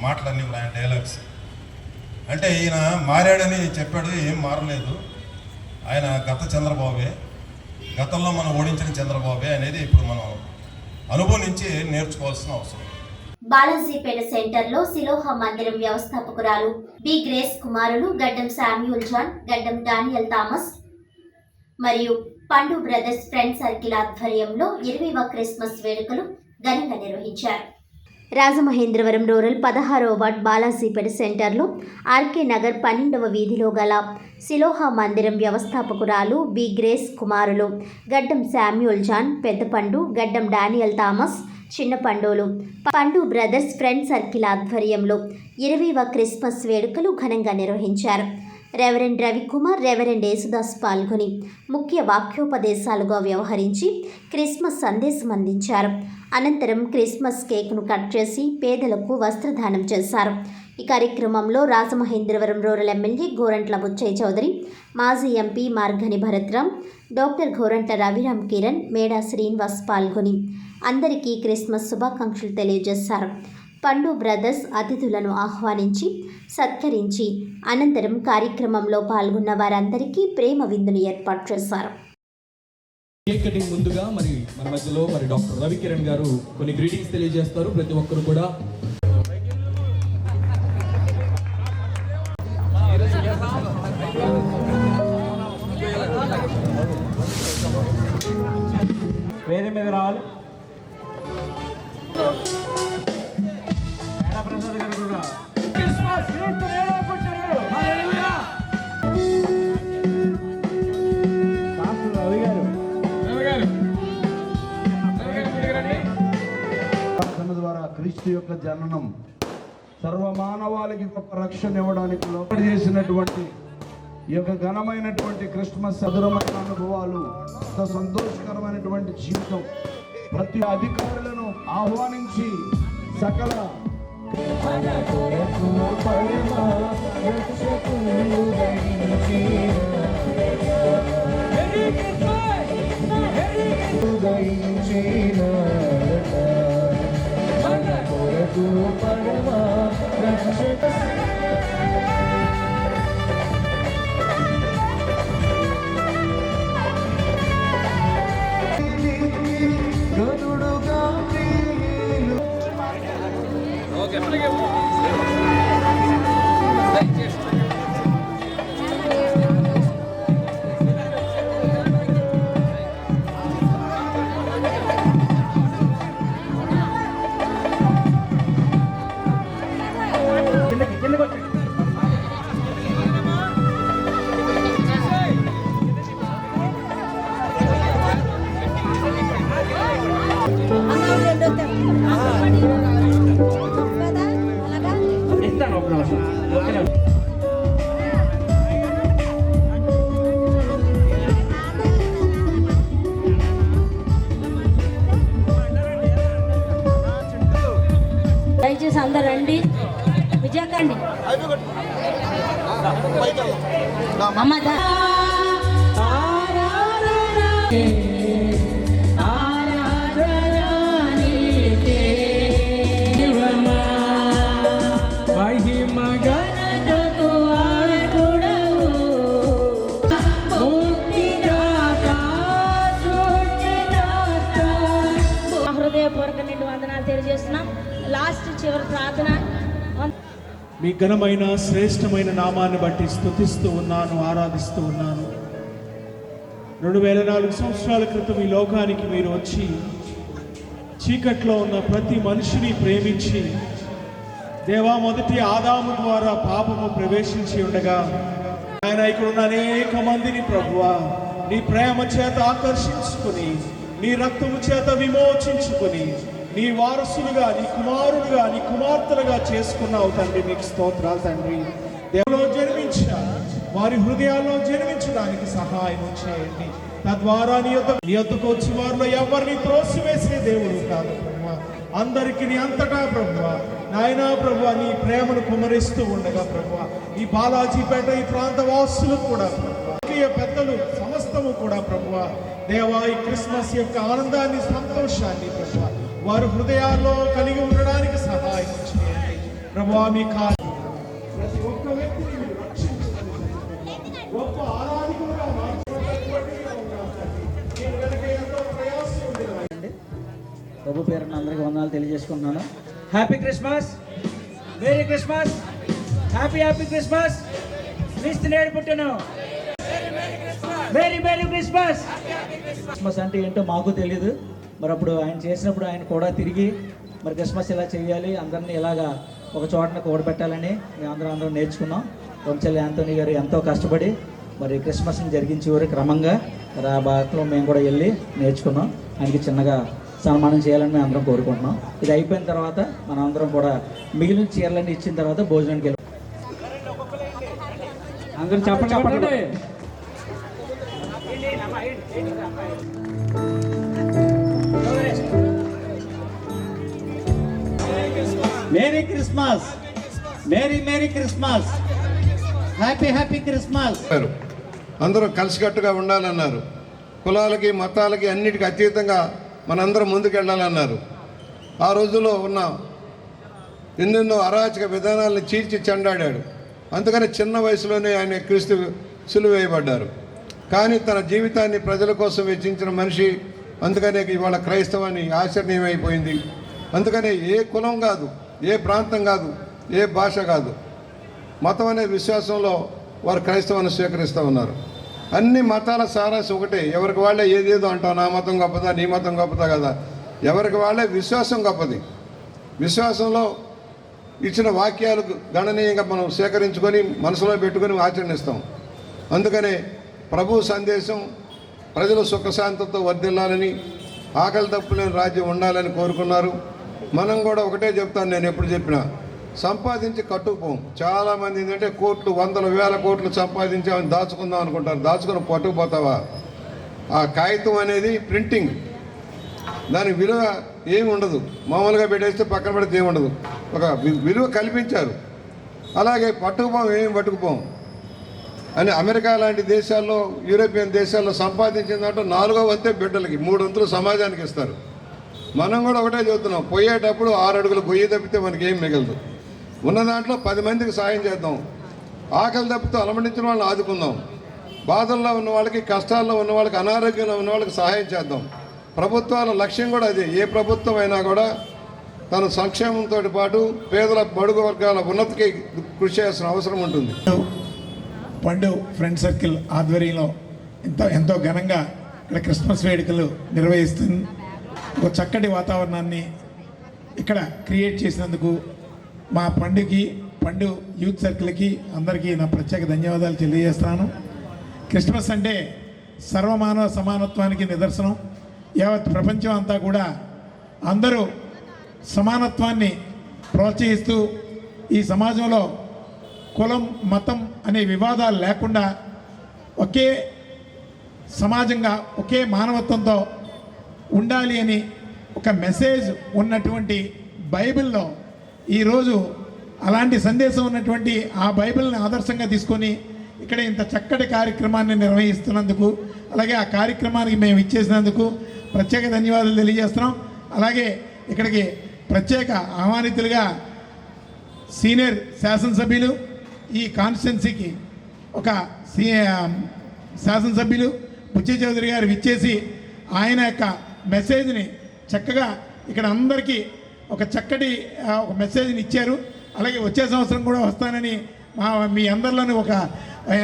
Speaker 13: మాటలన్నీ కూడా, ఆయన డైలాగ్స్. అంటే ఈయన మారాడని చెప్పాడు, ఏం మారలేదు. ఆయన గత చంద్రబాబే, గతంలో మనం ఓడించిన చంద్రబాబే అనేది ఇప్పుడు మనం అనుభవం నుంచి నేర్చుకోవాల్సిన అవసరం.
Speaker 1: బాలాజీపేట సెంటర్లో సిలోహ మందిరం వ్యవస్థాపకురాలు బి గ్రేస్ కుమారులు గడ్డం శామ్యూల్ జాన్, గడ్డం డానియల్ థామస్ మరియు పండు బ్రదర్స్ ఫ్రెండ్ సర్కిల్ ఆధ్వర్యంలో 20వ క్రిస్మస్ వేడుకలు ఘనంగా నిర్వహించారు. రాజమహేంద్రవరం రూరల్ 16వ వార్డ్ బాలాజీపేట సెంటర్లో ఆర్కే నగర్ 12వ వీధిలో గల సిలోహ మందిరం వ్యవస్థాపకురాలు బి గ్రేస్ కుమారులు గడ్డం శామ్యూల్ జాన్, పెద్దపండు, గడ్డం డానియల్ థామస్, చిన్న పండోలు, పండు బ్రదర్స్ ఫ్రెండ్ సర్కిల్ ఆధ్వర్యంలో 20వ క్రిస్మస్ వేడుకలు ఘనంగా నిర్వహించారు. రెవరెండ్ రవికుమార్, రెవరెండ్ యేసుదాస్ పాల్గొని ముఖ్య వాక్యోపదేశాలుగా వ్యవహరించి క్రిస్మస్ సందేశం అందించారు. అనంతరం క్రిస్మస్ కేక్ను కట్ చేసి పేదలకు వస్త్రదానం చేశారు. ఈ కార్యక్రమంలో రాజమహేంద్రవరం రూరల్ ఎమ్మెల్యే గోరంట్ల బుచ్చయ్య చౌదరి, మాజీ ఎంపీ మార్గని భరత్రాం, డాక్టర్ గోరంట్ల రవిరామ్ కిరణ్, మేడా శ్రీనివాస్ పాల్గొని అందరికీ క్రిస్మస్ శుభాకాంక్షలు తెలియజేశారు. పండు బ్రదర్స్ అతిథులను ఆహ్వానించి సత్కరించి అనంతరం కార్యక్రమంలో పాల్గొన్న వారందరికీ ప్రేమ విందును ఏర్పాటు చేశారు.
Speaker 14: కేక్ కటింగ్ ముందుగా మన మధ్యలో డాక్టర్ రవి కిరణ్ గారు కొన్ని గ్రీటింగ్స్ తెలియజేస్తారు. ప్రతి ఒక్కరు కూడా
Speaker 15: వేరే మీద రావాలి.
Speaker 8: ద్వారా క్రీస్తు యొక్క జననం సర్వమానవాళికి గొప్ప రక్షణ ఇవ్వడానికి లోపల చేసినటువంటి ఈ యొక్క ఘనమైనటువంటి క్రిస్మస్ మధురమైన అనుభవాలు, సంతోషకరమైనటువంటి జీవితం, ప్రతి అధికారులను ఆహ్వానించి సకల
Speaker 10: దయచేసి అందరు రండి, విజయకండి హృదయపూర్వక నిండు వందనాలు తెలియజేస్తున్నాం. లాస్ట్ చివరి ప్రార్థన.
Speaker 3: మీ ఘనమైన శ్రేష్టమైన నామాన్ని బట్టి స్తుతిస్తూ ఉన్నాను, ఆరాధిస్తూ ఉన్నాను. 2004 సంవత్సరాల క్రితం ఈ లోకానికి మీరు వచ్చి చీకట్లో ఉన్న ప్రతి మనిషిని ప్రేమించి, దేవా మొదటి ఆదాము ద్వారా పాపము ప్రవేశించి ఉండగా ఆయన ఇక్కడ ఉన్న అనేక మందిని ప్రభువా నీ ప్రేమ చేత ఆకర్షించుకుని, నీ రక్తము చేత విమోచించుకుని, నీ వారసులుగా, నీ కుమారులుగా, నీ కుమార్తెలుగా చేసుకున్నావు తండ్రి. మీకు స్తోత్రాలు తండ్రి. దేవులో జన్మించారు, వారి హృదయాల్లో జన్మించడానికి సహాయం చేయండి. తద్వారా నీ యొద్దకు వచ్చి వారిలో ఎవరిని త్రోసివేసే దేవుడు కాదు ప్రభువా, అందరికీ నీ అంతటా ప్రభువా నాయనా ప్రభువా నీ ప్రేమను కుమరిస్తూ ఉండగా ప్రభువా ఈ బాలాజీపేట ఈ ప్రాంత వాసులు కూడా ప్రభువా, పెద్దలు సమస్తము కూడా ప్రభువా దేవా ఈ క్రిస్మస్ యొక్క ఆనందాన్ని, సంతోషాన్ని ప్రభువా వారి హృదయాల్లో కలిగి ఉండడానికి సహాయం చేయండి ప్రభువా. మీ ప్రతి ఒక్క వ్యక్తిని మీరు రక్షించండి, గొప్ప ఆరాధికులుగా
Speaker 15: ప్రభు పేరున అందరికీ వందనాలు తెలియజేసుకుంటున్నాను. Happy Christmas, merry Christmas, happy happy Christmas. క్రీస్తు నేడు పుట్టెను, మేరీ మేరీ క్రిస్మస్. క్రిస్మస్ అంటే ఏంటో మాకు తెలియదు. మరి అప్పుడు ఆయన చేసినప్పుడు ఆయన కూడా తిరిగి మరి క్రిస్మస్ ఎలా చేయాలి, అందరినీ ఎలాగా ఒక చోటన కూడబెట్టాలని మేము అందరం నేర్చుకున్నాం. వంచల్లి యాంటోనీ గారు ఎంతో కష్టపడి మరి క్రిస్మస్ని జరిగించేవారు క్రమంగా. మరి ఆ భాగంలో మేము కూడా వెళ్ళి నేర్చుకున్నాం. ఆయనకి చిన్నగా సన్మానం చేయాలని మేము అందరం కోరుకుంటున్నాం. ఇది అయిపోయిన తర్వాత మనం అందరం కూడా మిగిలిన చీరలన్నీ ఇచ్చిన తర్వాత భోజనానికి వెళ్ళి అందరూ చెప్పండి.
Speaker 16: Merry Christmas, merry Christmas, happy Christmas.
Speaker 4: అందరూ కలిసికట్టుగా ఉండాలన్నారు. కులాలకి మతాలకి అన్నిటికీ అతీతంగా మనందరం ముందుకెళ్ళాలన్నారు. ఆ రోజుల్లో ఉన్న ఎన్నెన్నో అరాచక విధానాలను చీల్చి చెండాడాడు. అందుకని చిన్న వయసులోనే ఆయన క్రీస్తు సిలువ వేయబడ్డారు. కానీ తన జీవితాన్ని ప్రజల కోసం వెచ్చించిన మనిషి. అందుకనే ఇవాళ క్రైస్తవాన్ని ఆచరణీయమైపోయింది. అందుకనే ఏ కులం కాదు, ఏ ప్రాంతం కాదు, ఏ భాష కాదు, మతం అనే విశ్వాసంలో వారు క్రైస్తవాన్ని స్వీకరిస్తూ ఉన్నారు. అన్ని మతాల సారాంశం ఒకటే. ఎవరికి వాళ్ళే ఏదేదో అంటాం, నా మతం గొప్పదా, నీ మతం గొప్పదా కదా. ఎవరికి వాళ్ళే విశ్వాసం గొప్పది. విశ్వాసంలో ఇచ్చిన వాక్యాలు గణనీయంగా మనం సేకరించుకొని మనసులో పెట్టుకొని ఆచరణిస్తాం. అందుకనే ప్రభు సందేశం ప్రజలు సుఖశాంతితో వర్ధిల్లాలని, ఆకలి తప్పులేని రాజ్యం ఉండాలని కోరుకున్నారు. మనం కూడా ఒకటే చెప్తాను, నేను ఎప్పుడు చెప్పినా, సంపాదించి కట్టుకుపోం. చాలామంది ఏంటంటే కోట్లు, వందల వేల కోట్లు సంపాదించామని దాచుకుందాం అనుకుంటారు. దాచుకుని పట్టుకుపోతావా? ఆ కాగితం అనేది ప్రింటింగ్, దాని విలువ ఏమి ఉండదు. మామూలుగా పెట్టేస్తే పక్కన పెడితే ఏమి ఉండదు. ఒక విలువ కల్పించారు. అలాగే పట్టుకుపోం, ఏమి పట్టుకుపోం అని అమెరికా లాంటి దేశాల్లో, యూరోపియన్ దేశాల్లో సంపాదించిన దాంట్లో 4వ వంతే బిడ్డలకి, 3 వంతులు సమాజానికి ఇస్తారు. మనం కూడా ఒకటే చెబుతున్నాం, పోయేటప్పుడు 6 అడుగులు గొయ్యి తప్పితే మనకి ఏం మిగలదు. ఉన్న దాంట్లో 10 మందికి సాయం చేద్దాం. ఆకలి తప్పితే అలమటించిన వాళ్ళని ఆదుకుందాం. బాధల్లో ఉన్న వాళ్ళకి, కష్టాల్లో ఉన్న వాళ్ళకి, అనారోగ్యంలో ఉన్న వాళ్ళకి సహాయం చేద్దాం. ప్రభుత్వాల లక్ష్యం కూడా అదే. ఏ ప్రభుత్వం అయినా కూడా తన సంక్షేమంతో పాటు పేదల బడుగు వర్గాల ఉన్నతికి కృషి చేయాల్సిన అవసరం ఉంటుంది.
Speaker 17: పండు ఫ్రెండ్ సర్కిల్ ఆధ్వర్యంలో ఎంతో ఘనంగా ఇక్కడ క్రిస్మస్ వేడుకలు నిర్వహిస్తుంది. ఒక చక్కటి వాతావరణాన్ని ఇక్కడ క్రియేట్ చేసినందుకు మా పండు యూత్ సర్కిల్కి అందరికీ నా ప్రత్యేక ధన్యవాదాలు తెలియజేస్తున్నాను. క్రిస్మస్ అంటే సర్వమానవ సమానత్వానికి నిదర్శనం. యావత్ ప్రపంచం అంతా కూడా అందరూ సమానత్వాన్ని ప్రోత్సహిస్తూ ఈ సమాజంలో కులం, మతం అనే వివాదాలు లేకుండా ఒకే సమాజంగా, ఒకే మానవత్వంతో ఉండాలి అని ఒక మెసేజ్ ఉన్నటువంటి బైబిల్లో ఈరోజు అలాంటి సందేశం ఉన్నటువంటి ఆ బైబిల్ని ఆదర్శంగా తీసుకొని ఇక్కడ ఇంత చక్కటి కార్యక్రమాన్ని నిర్వహిస్తున్నందుకు, అలాగే ఆ కార్యక్రమానికి మేము ఇచ్చేసినందుకు ప్రత్యేక ధన్యవాదాలు తెలియజేస్తున్నాం. అలాగే ఇక్కడికి ప్రత్యేక ఆహ్వానితులుగా సీనియర్ శాసనసభ్యులు, ఈ కాన్స్టిట్యున్సీకి ఒక శాసనసభ్యులు బుచ్చి చౌదరి గారు విచ్చేసి ఆయన యొక్క మెసేజ్ని చక్కగా ఇక్కడ అందరికీ ఒక చక్కటి ఒక మెసేజ్ని ఇచ్చారు. అలాగే వచ్చే సంవత్సరం కూడా వస్తానని మీ అందరిలోని ఒక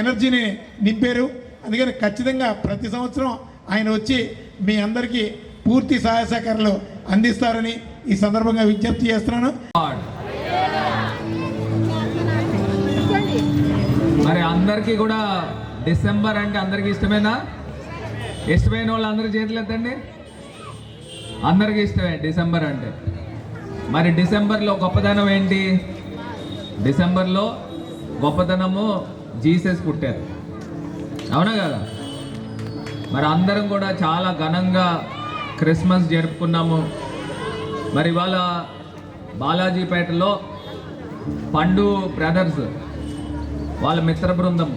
Speaker 17: ఎనర్జీని నింపారు. అందుకని ఖచ్చితంగా ప్రతి సంవత్సరం ఆయన వచ్చి మీ అందరికీ పూర్తి సహాయ సహకారాలు అందిస్తారని ఈ సందర్భంగా విజ్ఞప్తి చేస్తున్నాను.
Speaker 14: మరి అందరికీ కూడా డిసెంబర్ అంటే అందరికీ ఇష్టమేనా? ఇష్టమైన వాళ్ళు అందరూ చేతులు ఎత్తండి. అందరికీ ఇష్టమే డిసెంబర్ అంటే. మరి డిసెంబర్లో గొప్పదనం ఏంటి? డిసెంబర్లో గొప్పదనము జీసస్ పుట్టారు, అవునా కదా? మరి అందరం కూడా చాలా ఘనంగా క్రిస్మస్ జరుపుకున్నాము. మరి ఇవాళ బాలాజీపేటలో పండు బ్రదర్స్ వాళ్ళ మిత్ర బృందం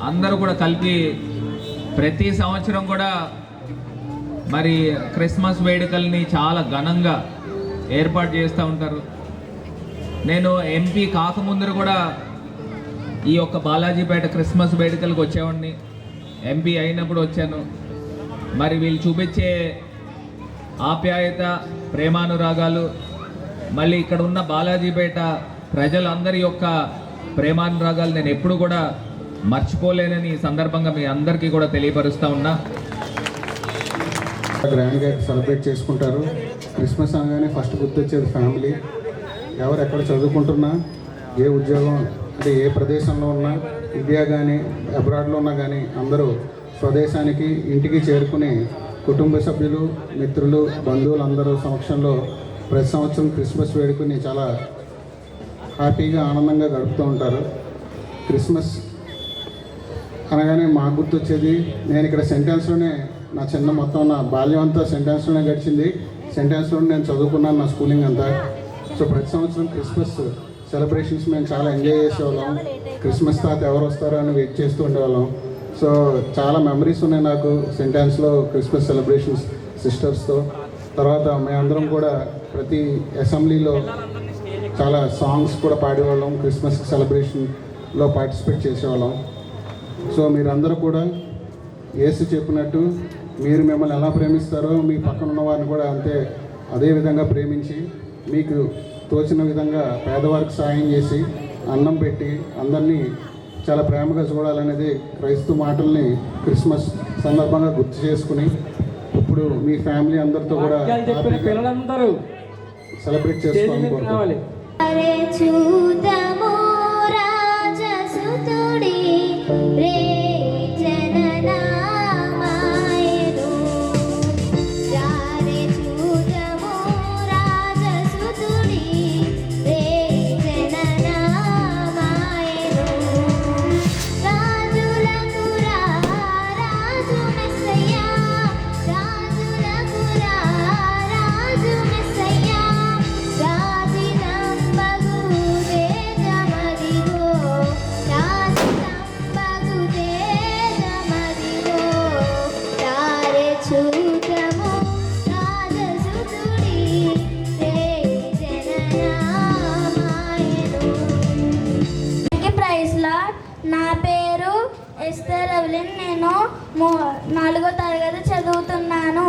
Speaker 14: అందరూ కూడా కలిపి ప్రతి సంవత్సరం కూడా మరి క్రిస్మస్ వేడుకల్ని చాలా ఘనంగా ఏర్పాటు చేస్తూ ఉంటారు. నేను ఎంపీ కాకముందు కూడా ఈ యొక్క బాలాజీపేట క్రిస్మస్ వేడుకలకు వచ్చేవాడిని. ఎంపీ అయినప్పుడు వచ్చాను. మరి వీళ్ళు చూపించే ఆప్యాయత, ప్రేమానురాగాలు, మళ్ళీ ఇక్కడ ఉన్న బాలాజీపేట ప్రజలందరి యొక్క ప్రేమానురాగాలు నేను ఎప్పుడు కూడా మర్చిపోలేనని ఈ సందర్భంగా మీ అందరికీ కూడా తెలియపరుస్తూ ఉన్నా.
Speaker 5: గ్రాండ్గా సెలబ్రేట్ చేసుకుంటారు. క్రిస్మస్ అనగానే ఫస్ట్ గుర్తొచ్చేది ఫ్యామిలీ. ఎవరు ఎక్కడ చదువుకుంటున్నా, ఏ ఉద్యోగం అంటే ఏ ప్రదేశంలో ఉన్నా, ఇండియా కానీ అబ్రాడ్లో ఉన్నా కానీ అందరూ స్వదేశానికి ఇంటికి చేరుకుని కుటుంబ సభ్యులు, మిత్రులు, బంధువులు అందరూ సమక్షంలో ప్రతి సంవత్సరం క్రిస్మస్ వేడుకని చాలా హ్యాపీగా, ఆనందంగా గడుపుతూ ఉంటారు. క్రిస్మస్ అనగానే మాకు గుర్తొచ్చేది, నేను ఇక్కడ సెంటెన్స్లోనే నా చిన్న మొత్తం నా బాల్యం అంతా సెంటెన్స్లోనే గడిచింది. సెంటెన్స్లోనే నేను చదువుకున్నాను నా స్కూలింగ్ అంతా. సో ప్రతి సంవత్సరం క్రిస్మస్ సెలబ్రేషన్స్ మేము చాలా ఎంజాయ్ చేసేవాళ్ళం. క్రిస్మస్ తాత ఎవరు వస్తారో అని వెయిట్ చేస్తూ ఉండేవాళ్ళం. సో చాలా మెమరీస్ ఉన్నాయి నాకు సెంటెన్స్లో క్రిస్మస్ సెలబ్రేషన్స్ సిస్టర్స్తో. తర్వాత మేమందరం కూడా ప్రతి అసెంబ్లీలో చాలా సాంగ్స్ కూడా పాడేవాళ్ళం, క్రిస్మస్ సెలబ్రేషన్లో పార్టిసిపేట్ చేసేవాళ్ళం. సో మీరందరూ కూడా యేసు చెప్పినట్టు మీరు మిమ్మల్ని ఎలా ప్రేమిస్తారో మీ పక్కన ఉన్న వారిని కూడా అదే విధంగా ప్రేమించి మీకు తోచిన విధంగా పేదవారికి సాయం చేసి అన్నం పెట్టి అందరినీ చాలా ప్రేమగా చూడాలనేది క్రైస్తవ మాటల్ని క్రిస్మస్ సందర్భంగా గుర్తు చేసుకుని ఇప్పుడు మీ ఫ్యామిలీ అందరితో కూడా
Speaker 15: పిల్లలందరూ
Speaker 5: సెలబ్రేట్ చేసుకోవాలని కోరుకుంటున్నాను.
Speaker 18: నా పేరు ఎస్తర్ ఎవలిన్. నేను 4వ తరగతి చదువుతున్నాను.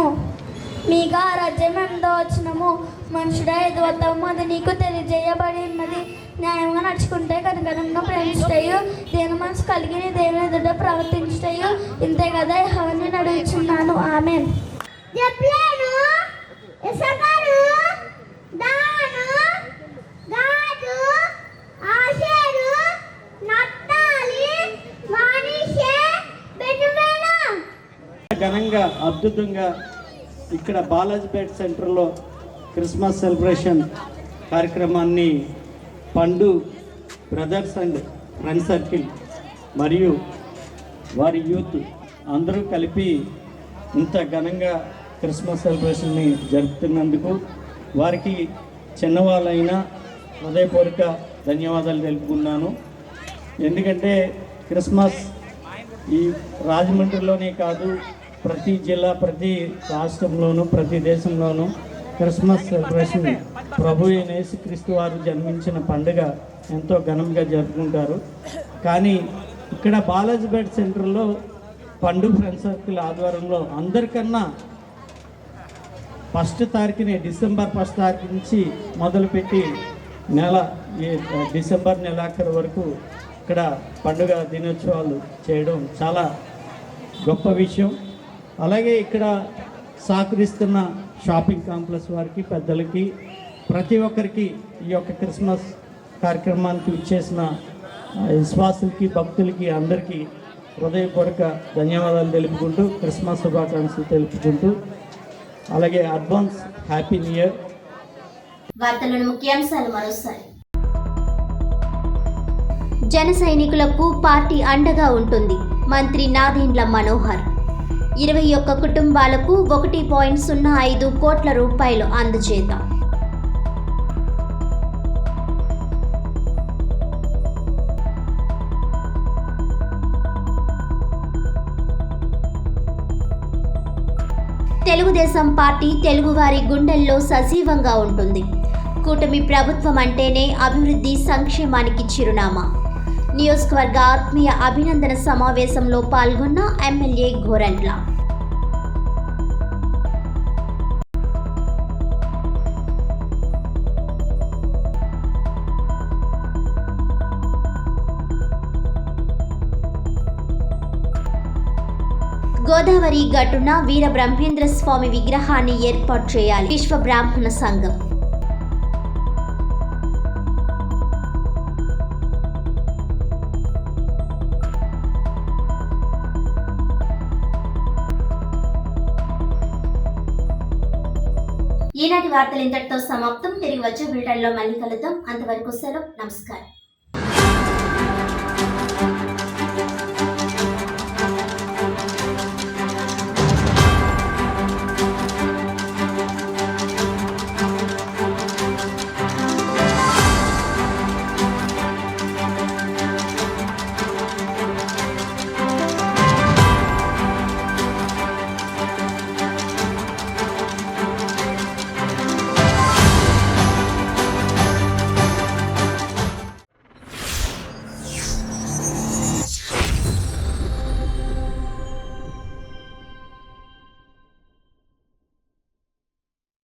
Speaker 18: మీగా రాజ్యం ఎంతో వచ్చినము మనుషుడా ఎదు వద్దాము, అది నీకు తెలియజేయబడి ఉన్నది. న్యాయంగా నడుచుకుంటే కనుకరంగా ప్రేమిస్తాయు, దేని మనసు కలిగి నీ దేవుని ఎదుట ప్రవర్తించుతాయు. ఇంతే కదా అవన్నీ నడుచున్నాను. ఆమెన్.
Speaker 16: ఘనంగా అద్భుతంగా ఇక్కడ బాలాజీపేట్ సెంటర్లో క్రిస్మస్ సెలబ్రేషన్ కార్యక్రమాన్ని పండు బ్రదర్స్ అండ్ ఫ్రెండ్ సర్కిల్ మరియు వారి యూత్ అందరూ కలిపి ఇంత ఘనంగా క్రిస్మస్ సెలబ్రేషన్ని జరుపుతున్నందుకు వారికి చిన్నవాళ్ళైనా హృదయపూర్వక ధన్యవాదాలు తెలుపుకున్నాను. ఎందుకంటే క్రిస్మస్ ఈ రాజమండ్రిలోనే కాదు, ప్రతి జిల్లా, ప్రతి రాష్ట్రంలోనూ, ప్రతి దేశంలోనూ క్రిస్మస్ సెలబ్రేషన్ ప్రభు అయిన యేసుక్రీస్తు వారు జన్మించిన పండుగ ఎంతో ఘనంగా జరుపుకుంటారు. కానీ ఇక్కడ బాలాజీపేట్ సెంటర్లో పండు ఫ్రెండ్ సర్కిల్ ఆధ్వర్యంలో అందరికన్నా 1వ తారీఖునే డిసెంబర్ 1వ తారీఖు నుంచి మొదలుపెట్టి డిసెంబర్ నెలాఖరు వరకు ఇక్కడ పండుగ దినోత్సవాలు చేయడం చాలా గొప్ప విషయం. అలాగే ఇక్కడ సహకరిస్తున్న షాపింగ్ కాంప్లెక్స్ వారికి, పెద్దలకి, ప్రతి ఒక్కరికి ఈ యొక్క క్రిస్మస్ కార్యక్రమానికి ఇచ్చేసిన విశ్వాసులకి, భక్తులకి అందరికీ హృదయపూర్వక ధన్యవాదాలు తెలుపుకుంటూ, క్రిస్మస్ శుభాకాంక్షలు తెలుపుకుంటూ, అలాగే అడ్వాన్స్ హ్యాపీ న్యూ ఇయర్.
Speaker 1: వార్తలను ముఖ్యాంశాలు మరోసారి. జన సైనికులకు పార్టీ అండగా ఉంటుంది. మంత్రి నాదెండ్ల మనోహర్. 21 కుటుంబాలకు 1.05 కోట్ల రూపాయలు అందజేత. తెలుగుదేశం పార్టీ తెలుగువారి గుండెల్లో సజీవంగా ఉంటుంది. కూటమి ప్రభుత్వం అంటేనే అభివృద్ధి, సంక్షేమానికి చిరునామా. నియోజకవర్గ ఆత్మీయ అభినందన సమావేశంలో పాల్గొన్న ఎమ్మెల్యే గోరంట్ల. గోదావరి గట్టున వీర బ్రహ్మేంద్ర స్వామి విగ్రహాన్ని ఏర్పాటు చేయాలి. విశ్వ బ్రాహ్మణ సంఘం. ఈనాటి వార్తలు ఇంతటితో సమాప్తం. తిరిగి వచ్చే బులెటిన్లో మళ్ళీ కలుద్దాం. అంతవరకు సెలవు. నమస్కారం.